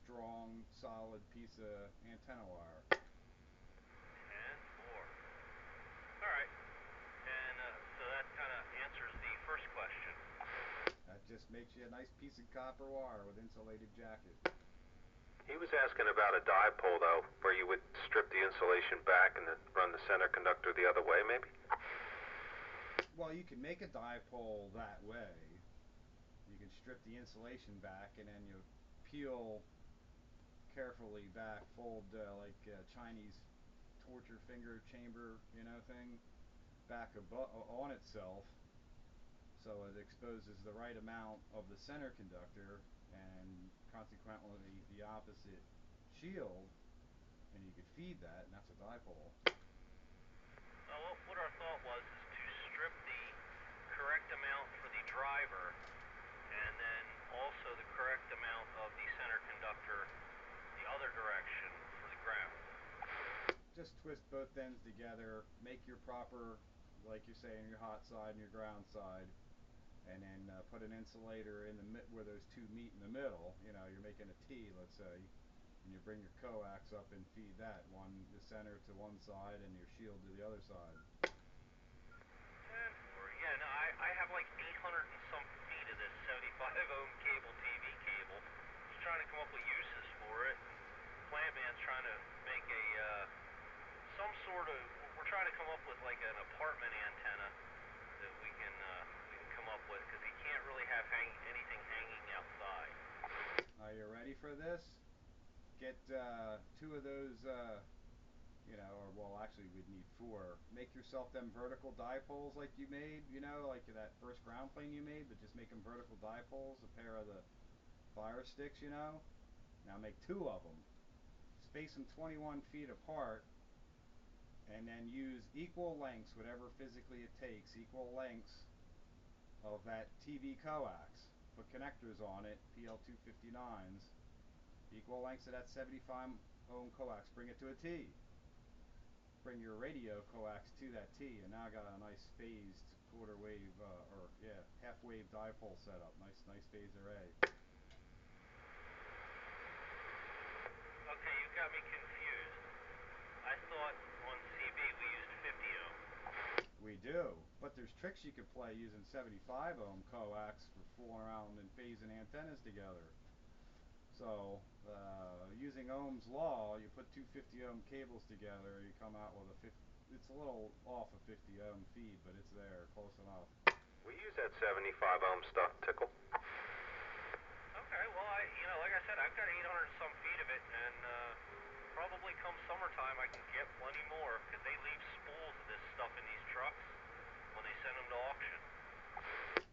strong, solid piece of antenna wire. 10-4. Alright. And so that kind of answers the first question. That just makes you a nice piece of copper wire with insulated jacket. He was asking about a dipole, though, where you would strip the insulation back and then run the center conductor the other way, maybe? Well, you can make a dipole that way. You can strip the insulation back, and then you peel carefully back, fold like Chinese torture finger chamber, thing, back on itself, so it exposes the right amount of the center conductor and consequently the opposite shield, and you could feed that, and that's a dipole. What our thought was is to strip the correct amount for the driver, and then also the correct amount of the center conductor the other direction for the ground. Just twist both ends together, make your proper, like you're saying, your hot side and your ground side, and then put an insulator in where those two meet in the middle. You're making a T, let's say, and you bring your coax up and feed that, the center to one side and your shield to the other side. Yeah, no, I have like 800 and some feet of this 75 ohm cable, TV cable. Just trying to come up with uses for it. Plant man's trying to make we're trying to come up with like an apartment antenna that we can come up with, because he can't really have anything hanging outside. Are you ready for this? Get two of those, actually we'd need four. Make yourself them vertical dipoles like you made, like that first ground plane you made, but just make them vertical dipoles, a pair of the fire sticks, Now make two of them. Space them 21 feet apart, and then use equal lengths, whatever physically it takes, equal lengths of that TV coax. Put connectors on it, PL259s, equal lengths of that 75 ohm coax. Bring it to a T. Bring your radio coax to that T, and now I got a nice phased quarter wave, half wave dipole setup. Nice phased array. Okay, you got me confused. I thought on CB we used 50 ohm. We do, but there's tricks you can play using 75 ohm coax for fooling around and phasing antennas together. So, using Ohm's law, you put two 50 ohm cables together, you come out with it's a little off a 50 ohm feed, but it's there, close enough. We use that 75 ohm stuff, Tickle. Okay, well, like I said, I've got 800 and some feet of it, and probably come summertime I can get plenty more, because they leave spools of this stuff in these trucks when they send them to auction.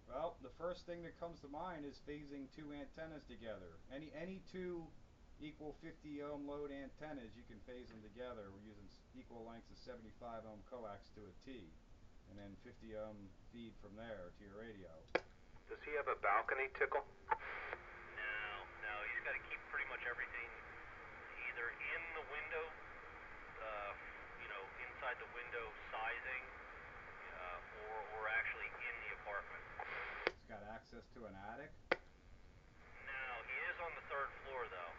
Well, the first thing that comes to mind is phasing two antennas together. Any two equal 50 ohm load antennas, you can phase them together. We're using equal lengths of 75 ohm coax to a T, and then 50 ohm feed from there to your radio. Does he have a balcony, Tickle? No, he's got to keep pretty much everything either in the window, inside the window sizing, or actually in the apartment. He's got access to an attic? No, he is on the 3rd floor, though.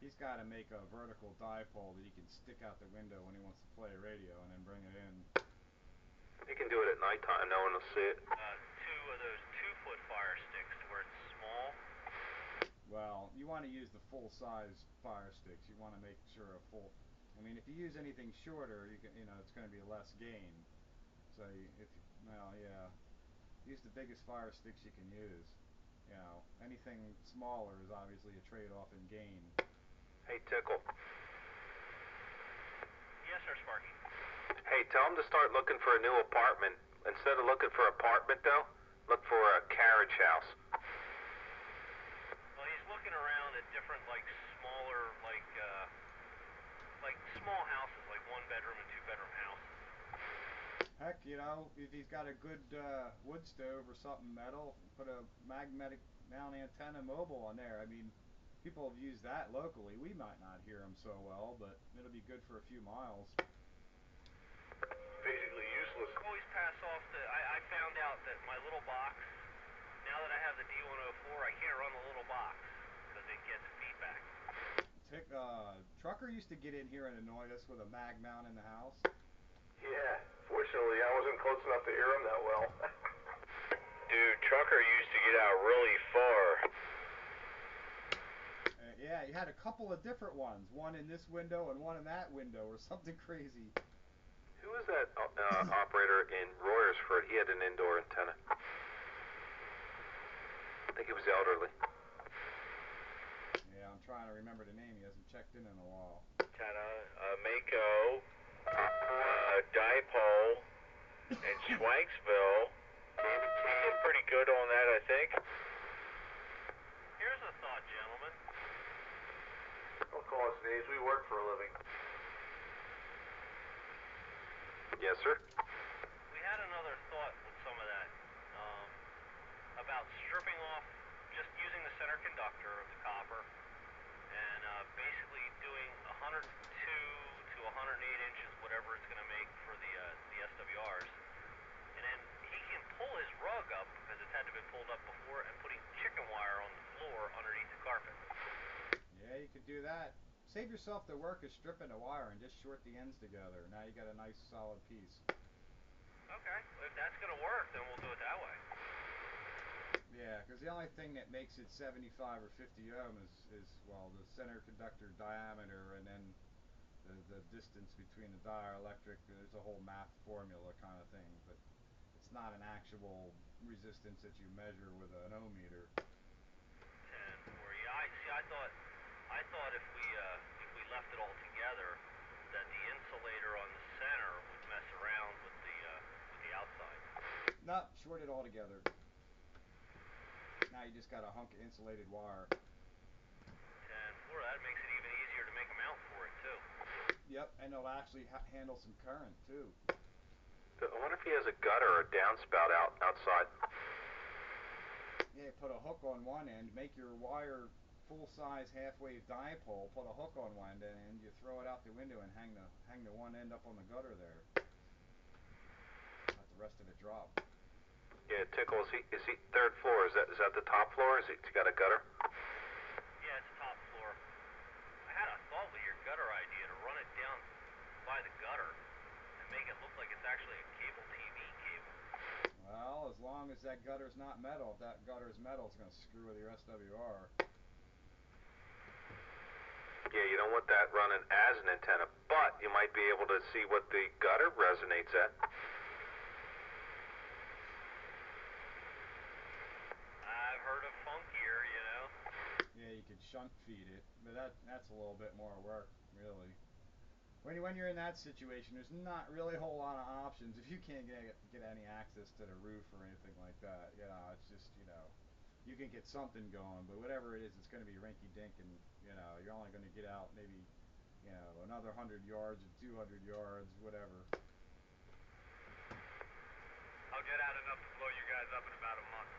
He's got to make a vertical dipole that he can stick out the window when he wants to play radio and then bring it in. He can do it at nighttime, no one will see it. Two of those 2-foot fire sticks where it's small. Well, you want to use the full-size fire sticks. You want to make sure if you use anything shorter, you can, it's going to be less gain. So use the biggest fire sticks you can use. Anything smaller is obviously a trade-off in gain. Hey, Tickle. Yes, sir, Sparky. Hey, tell him to start looking for a new apartment. Instead of looking for an apartment, though, look for a carriage house. Well, he's looking around at different, smaller, small houses, like 1-bedroom and 2-bedroom houses. Heck, if he's got a good wood stove or something metal, put a magnetic mount antenna mobile on there. People have used that locally. We might not hear them so well, but it'll be good for a few miles. Basically useless. Always pass off I found out that my little box, now that I have the D104, I can't run the little box because it gets feedback. Trucker used to get in here and annoy us with a mag mount in the house. Yeah, fortunately I wasn't close enough to hear him that well. Dude, Trucker used to get out really far. Yeah, he had a couple of different ones. One in this window and one in that window or something crazy. Who was that operator in Royersford? He had an indoor antenna. I think he was elderly. trying to remember the name. He hasn't checked in a while. Antenna, Mako, Dipole, and Schwanksville. He did pretty good on that, I think. Here's a thought, gentlemen. Don't call us names. We work for a living. Yes, sir. We had another thought with some of that, about stripping off, just using the center conductor of the copper, and basically doing 102 to 108 inches, whatever it's going to make for the SWRs. And then he can pull his rug up, because it's had to be pulled up before, and putting chicken wire on the floor underneath the carpet. Yeah, you could do that. Save yourself the work of stripping the wire and just short the ends together. Now you got a nice solid piece. Okay, well, if that's going to work, then we'll do it that way. Yeah, because the only thing that makes it 75 or 50 ohm is well, the center conductor diameter and then the distance between the dielectric. There's a whole math formula kind of thing, but it's not an actual resistance that you measure with an ohm meter. 10, 4, yeah, I thought if we left it all together, that the insulator on the center would mess around with the outside. No, short it all together. Now you just got a hunk of insulated wire. 10, 4, that makes it even easier to make a mount for it too. Yep, and it'll actually handle some current too. I wonder if he has a gutter or a downspout outside. Yeah, put a hook on one end, make your wire full-size half-wave dipole, put a hook on one end, you throw it out the window and hang the one end up on the gutter there. Let the rest of it drop. Yeah, Tickle, is he third floor? Is that the top floor? Is he got a gutter? Yeah, it's top floor. I had a thought with your gutter idea to run it down by the gutter and make it look like it's actually a cable TV cable. Well, as long as that gutter's not metal. If that gutter's metal, it's going to screw with your SWR. Yeah, you don't want that running as an antenna, but you might be able to see what the gutter resonates at. I've heard of funkier, you know. Yeah, you could shunt feed it, but that's a little bit more work, really. When you're in that situation, there's not really a whole lot of options if you can't get any access to the roof or anything like that. You know, it's just, you know, you can get something going, but whatever it is, it's going to be rinky-dink, and you know, you're only going to get out maybe, you know, another 100 yards or 200 yards, whatever. I'll get out enough to blow you guys up in about a month.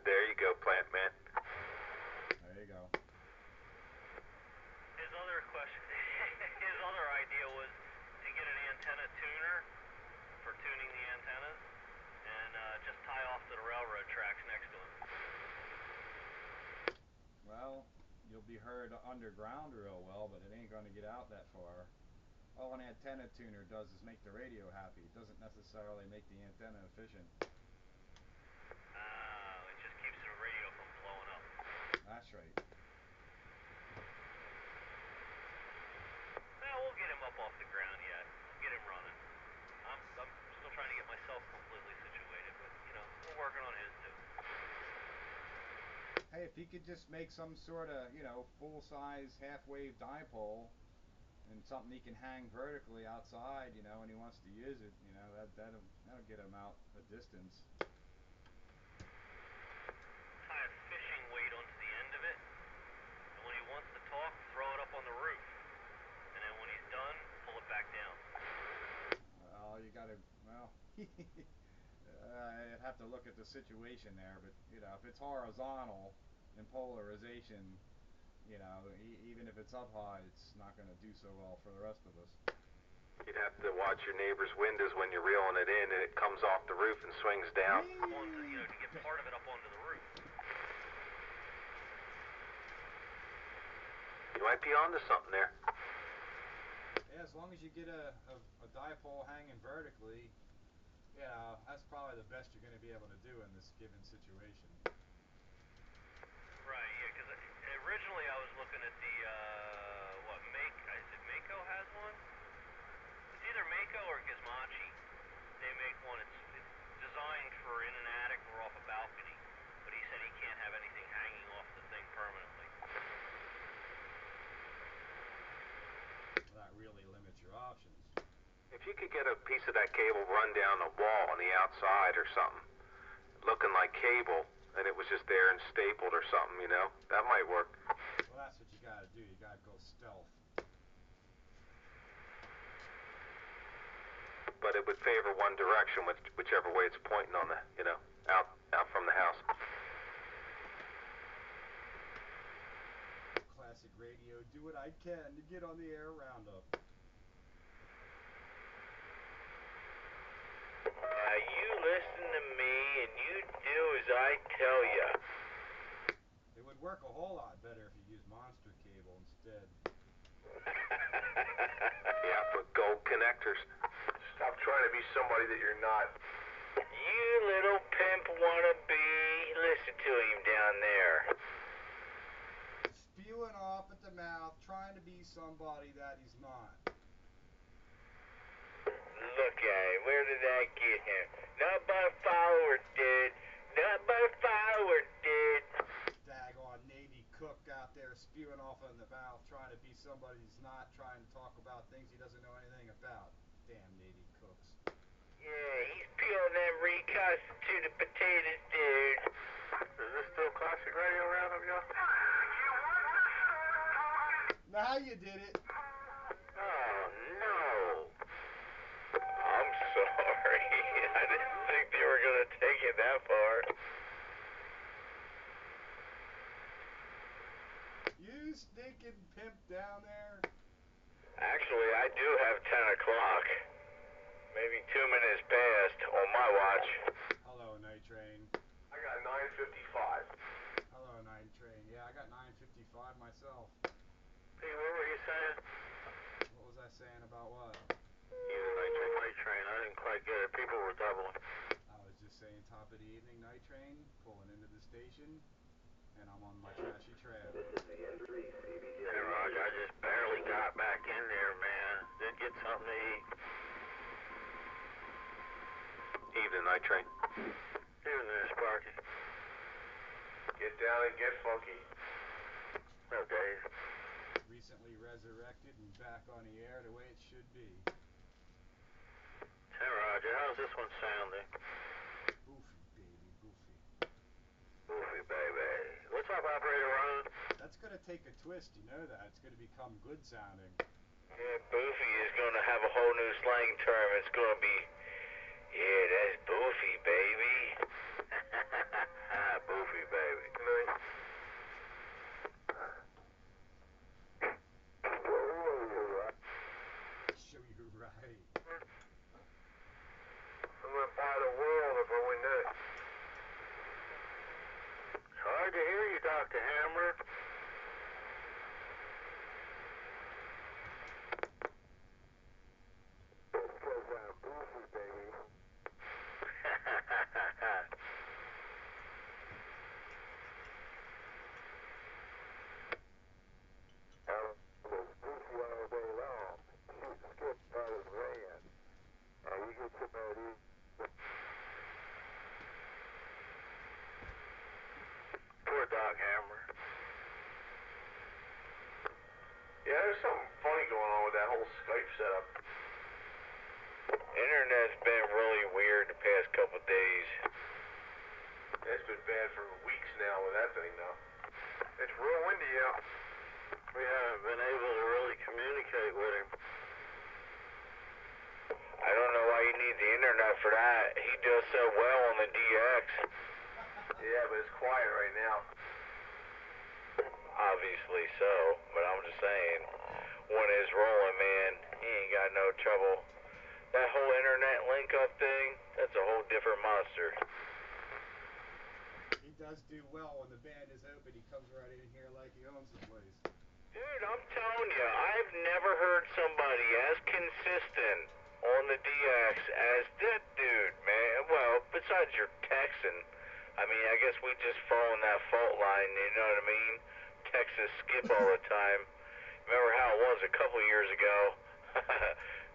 There you go, plant man. There you go. His other question, his other idea was to get an antenna tuner for tuning the antennas and just tie off to the railroad tracks next to him. Well, you'll be heard underground real well, but it ain't going to get out that far. All an antenna tuner does is make the radio happy. It doesn't necessarily make the antenna efficient. It just keeps the radio from blowing up. That's right. Well, we'll get him up off the ground yet. We'll get him running. I'm still trying to get myself completely situated, but, you know, we're working on his too. Hey, if he could just make some sort of, you know, full-size half-wave dipole and something he can hang vertically outside, you know, when he wants to use it, you know, that'll get him out a distance. Tie a fishing weight onto the end of it, and when he wants to talk, throw it up on the roof. And then when he's done, pull it back down. Well, you gotta, well, I'd have to look at the situation there, but, you know, if it's horizontal in polarization, you know, even if it's up high, it's not going to do so well for the rest of us. You'd have to watch your neighbor's windows when you're reeling it in and it comes off the roof and swings down. You know, to get part of it up onto the roof. You might be onto something there. Yeah, as long as you get a dipole hanging vertically, you know, that's probably the best you're going to be able to do in this given situation. Right, yeah, because originally I was looking at the, is it Mako has one? It's either Mako or Gizmochi. They make one, it's designed for in an attic or off a balcony, but he said he can't have anything hanging off the thing permanently. your options. If you could get a piece of that cable run down the wall on the outside or something, looking like cable, and it was just there and stapled or something, you know, that might work. Well, that's what you gotta do. You gotta go stealth. But it would favor one direction, whichever way it's pointing on the, you know, out from the house. Classic radio, do what I can to get on the air roundup. You listen to me and you do as I tell ya. It would work a whole lot better if you used monster cable instead. Yeah, with gold connectors. Stop trying to be somebody that you're not. You little pimp wannabe. Listen to him down there. Spewing off at the mouth, trying to be somebody that he's not. Look at him. Where did that get him? Not by a follower, dude. Not by a follower, dude. Daggone Navy cook out there spewing off in the mouth, trying to be somebody he's not, trying to talk about things he doesn't know anything about. Damn Navy cooks. Yeah, he's peeling them reconstituted potatoes, dude. Is this still classic radio roundup, y'all? Now you did it. Oh, no. I'm sorry. I didn't think they were going to take it that far. You stinking pimp down there. Actually, I do have 10 o'clock. Maybe 2 minutes past on my watch. Hello, Night Train. I got 9:55. Hello, Night Train. Yeah, I got 9:55 myself. Hey, what were you saying? What was I saying about what? Night train. I didn't quite get it. People were doubling. I was just saying top of the evening, Night Train, pulling into the station, and I'm on my trashy tram. Yeah, Roger, I just barely got back in there, man. Did get something to eat. Evening, Night Train. Evening there, Sparky. Get down and get funky. Okay. Recently resurrected and back on the air the way it should be. Hey, Roger, how's this one sounding? Boofy, baby, boofy. Goofy, baby. What's up, Operator Ron? That's gonna take a twist, you know that. It's gonna become good sounding. Yeah, Boofy is going to have a whole new slang term. It's going to be, yeah, that's Boofy, baby. Boofy, baby. Show you right. I'm gonna buy the world if I win this. It's hard to hear you, Dr. Hammer. Boofy, baby. Boofy all day long. Shoot skip by his van. You get somebody. Poor Doc Hammer. Yeah, there's something funny going on with that whole Skype setup. Internet's been really weird the past couple days. It's been bad for weeks now with that thing, though. It's real windy out. We haven't been able to really communicate with him. I don't know why you need the internet for that. He does so well on the DX. Yeah, but it's quiet right now. Obviously so, but I'm just saying, when it's rolling, man, he ain't got no trouble. That whole internet link-up thing, that's a whole different monster. He does do well when the band is open. He comes right in here like he owns the place. Dude, I'm telling you, I've never heard somebody as consistent on the DX as that dude, man. Well, besides your Texan. I mean, I guess we just fall in that fault line, you know what I mean? Texas skip all the time. Remember how it was a couple years ago?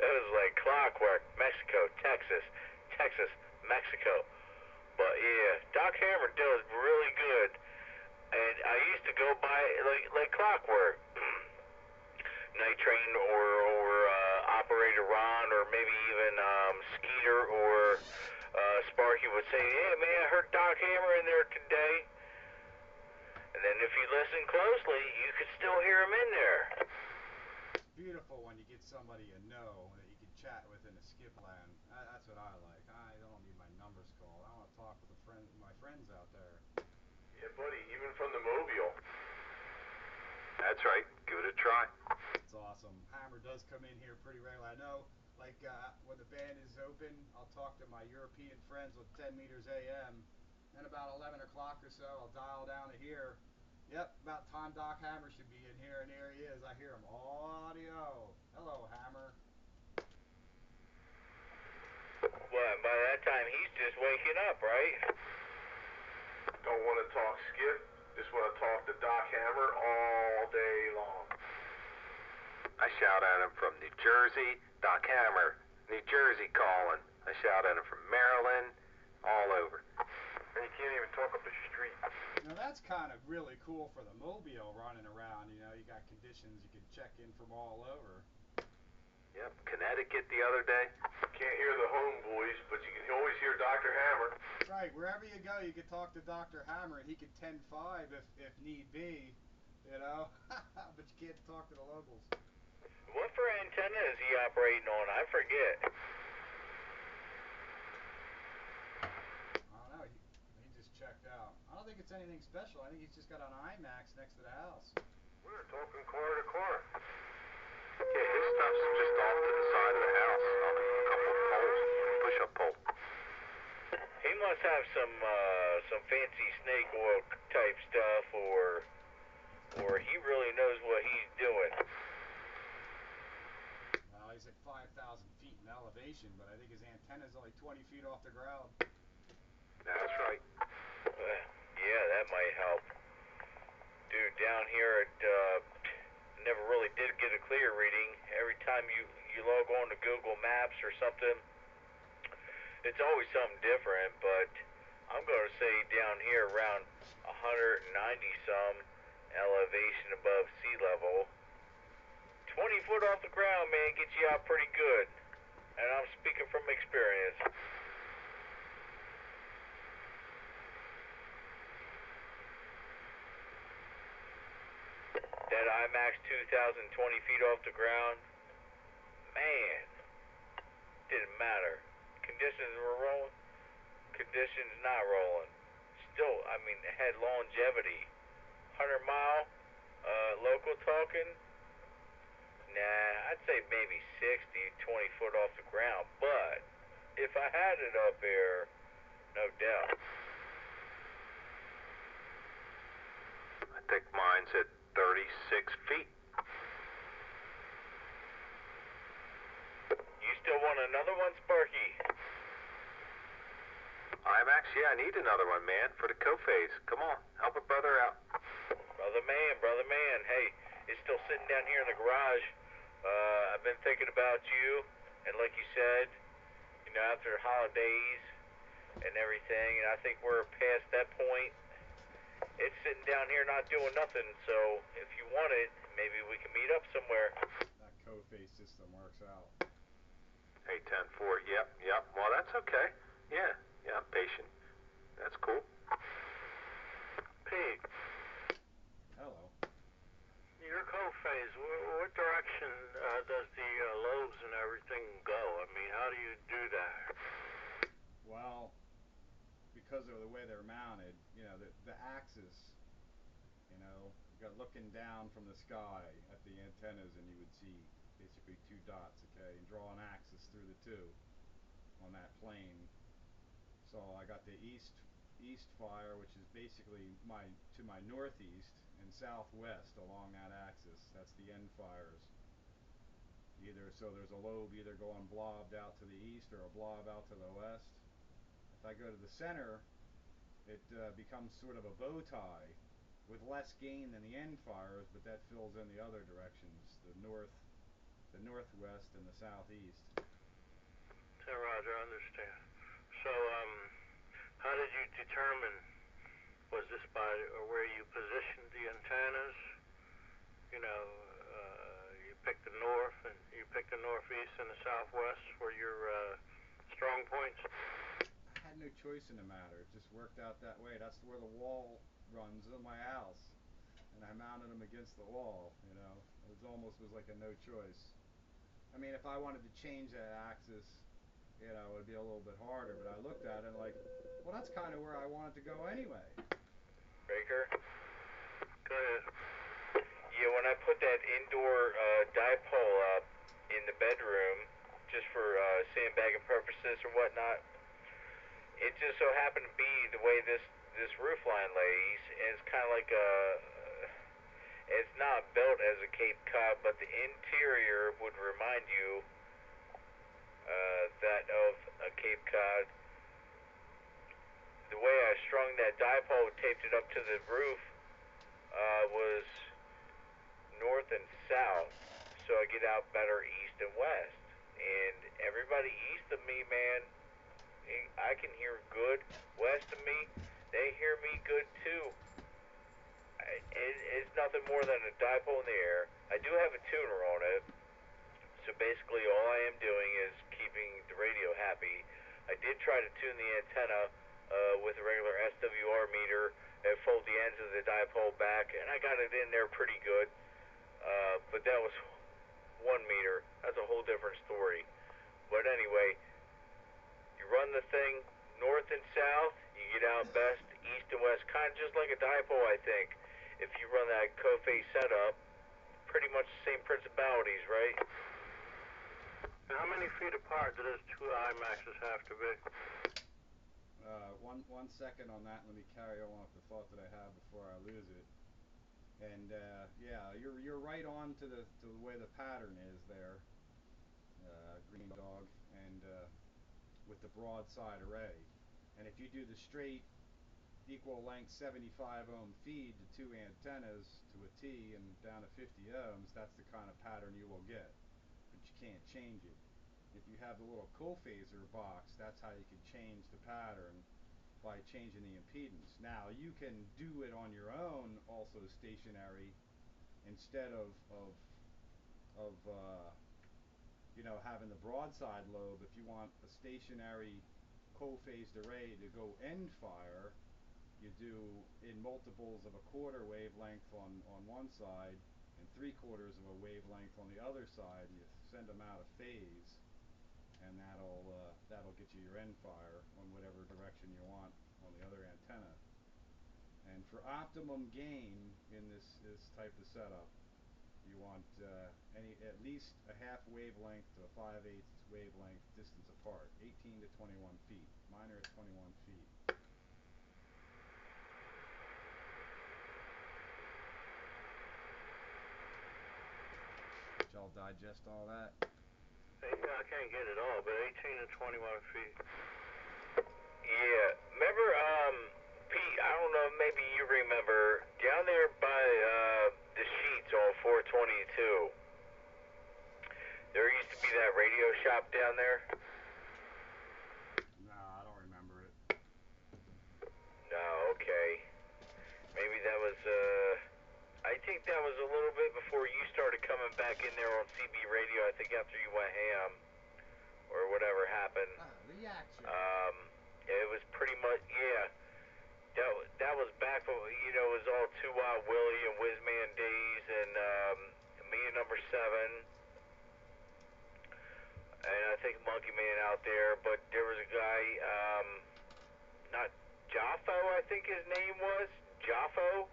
It was like clockwork. Mexico, Texas, Texas, Mexico. But yeah, Doc Hammer does really good. And I used to go by like clockwork. Night Train or would say, "Hey man, I heard Doc Hammer in there today." And then if you listen closely, you could still hear him in there. Beautiful when you get somebody you know that you can chat with in a skip land. That's what I like. I don't need my numbers called. I want to talk with my friends out there. Yeah, buddy, even from the Mobile. That's right. Give it a try. It's awesome. Hammer does come in here pretty regularly. I know, like, when the band is open, I'll talk to my European friends with 10 meters AM. Then about 11 o'clock or so, I'll dial down to here. Yep, about time Doc Hammer should be in here, and there he is. I hear him. Audio. Hello, Hammer. Well, and by that time, he's just waking up, right? Don't want to talk skip. Just want to talk to Doc Hammer all day long. I shout at him from New Jersey, Doc Hammer, New Jersey calling. I shout at him from Maryland, all over. And you can't even talk up the street. Now that's kind of really cool for the Mobile running around. You know, you got conditions you can check in from all over. Yep, Connecticut the other day. Can't hear the homeboys, but you can always hear Dr. Hammer. Right, wherever you go, you can talk to Dr. Hammer, and he can 10-5 if need be, you know. But you can't talk to the locals. What for antenna is he operating on? I forget. I don't know. He just checked out. I don't think it's anything special. I think he's just got an IMAX next to the house. We're talking car to car. Yeah, his stuff's just off to the side of the house on a couple of poles, push-up pole. He must have some fancy snake oil type stuff, or he really knows what he's doing. Well, he's at 5,000 feet in elevation, but I think his antenna's only 20 feet off the ground. That's right. Yeah, that might help. Dude, down here it never really did get a clear reading. Every time you log on to Google Maps or something, it's always something different, but I'm going to say down here around 190 some elevation above sea level. 20 foot off the ground, man, gets you out pretty good. And I'm speaking from experience. That IMAX 2020 feet off the ground, man, didn't matter. Conditions were rolling, conditions not rolling. Still, I mean, it had longevity. 100 mile, local talking, nah, I'd say maybe 60, 20 foot off the ground. But if I had it up here, no doubt. I think mine's at 36 feet. You still want another one, Sparky? IMAX, yeah, I need another one, man, for the co-phase. Come on, help a brother out. Brother man. Hey, it's still sitting down here in the garage. I've been thinking about you, and like you said, you know, after holidays and everything, and I think we're past that point. It's sitting down here not doing nothing, so if you want it, maybe we can meet up somewhere. That co-phase system works out. Hey, 10-4, yep. Well, that's okay. Yeah, I'm patient. That's cool. Pete, Hello. your co-phase, what direction does the lobes and everything go? I mean, how do you do that? Well, because of the way they're mounted, you know, the axis, you know, you got looking down from the sky at the antennas, and you would see basically two dots, okay, and draw an axis through the two on that plane. So I got the east fire, which is basically to my northeast, and southwest along that axis. That's the end fires. So there's a lobe either going blobbed out to the east or a blob out to the west. If I go to the center, it becomes sort of a bow tie with less gain than the end fires, but that fills in the other directions, the northwest and the southeast. Roger, I understand. So, how did you determine, was this by where you positioned the antennas? You know, you picked the north, and you picked the northeast and the southwest for your strong points? I had no choice in the matter. It just worked out that way. That's where the wall runs in my house, and I mounted them against the wall. You know, it was like a no choice. I mean, if I wanted to change that axis, you know, it'd be a little bit harder. But I looked at it and like, well, that's kind of where I want it to go anyway. Baker? Go ahead. Yeah, when I put that indoor dipole up in the bedroom, just for sandbagging purposes or whatnot, it just so happened to be the way this roof line lays, and it's kind of like it's not built as a Cape Cod, but the interior would remind you that of a Cape Cod. The way I strung that dipole, taped it up to the roof, was north and south, so I get out better east and west. And everybody east of me, man, I can hear good. West of me, they hear me good too. It's nothing more than a dipole in the air. I do have a tuner on it, so basically all I am doing is keeping the radio happy. I did try to tune the antenna with a regular SWR meter and fold the ends of the dipole back, and I got it in there pretty good. But that was 1 meter. That's a whole different story. But anyway, you run the thing north and south, you get out best, east and west, kind of just like a dipole, I think. If you run that co-phase setup, pretty much the same principalities, right? And how many feet apart do those two IMAXs have to be? One second on that. Let me carry on with the thought that I have before I lose it. And yeah, you're right on to the way the pattern is there, Green Dog, and with the broadside array. And if you do the straight equal length 75 ohm feed to two antennas to a T and down to 50 ohms, that's the kind of pattern you will get. But you can't change it. If you have the little co-phaser box, that's how you can change the pattern by changing the impedance. Now you can do it on your own, also stationary, instead of you know, having the broadside lobe. If you want a stationary co-phased array to go end fire, you do in multiples of a quarter wavelength on one side and 3/4 of a wavelength on the other side, and you send them out of phase, and that'll get you your end fire on whatever direction you want on the other antenna. And for optimum gain in this type of setup, you want at least a half wavelength to a 5/8 wavelength distance apart, 18 to 21 feet. Mine are at 21 feet. Did y'all digest all that? Yeah, I can't get it all, but 18 to 21 feet. Yeah, remember, Pete, I don't know, maybe you remember, down there by the sheets on 422, there used to be that radio shop down there? Nah, I don't remember it. No, okay. Maybe that was, I think that was a little bit before you started coming back in there on CB radio, I think after you went ham, or whatever happened. Ah, the Yak Shack. It was pretty much, yeah. That was back when, you know, it was all 2 Wild Willie and Whizman days, and me and number 7, and I think Monkey Man out there, but there was a guy, not Joffo, I think his name was, Joffo.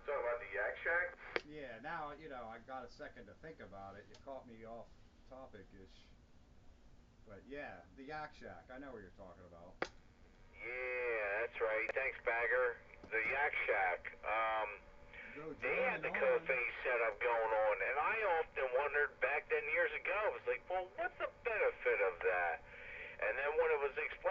Talking about the Yak Shack? Yeah, now, you know, I got a second to think about it. You caught me off topic-ish. But yeah, the Yak Shack. I know what you're talking about. Yeah, that's right. Thanks, Bagger. The Yak Shack. They had the co-phase setup going on, and I often wondered back then years ago, I was like, well, what's the benefit of that? And then when it was explained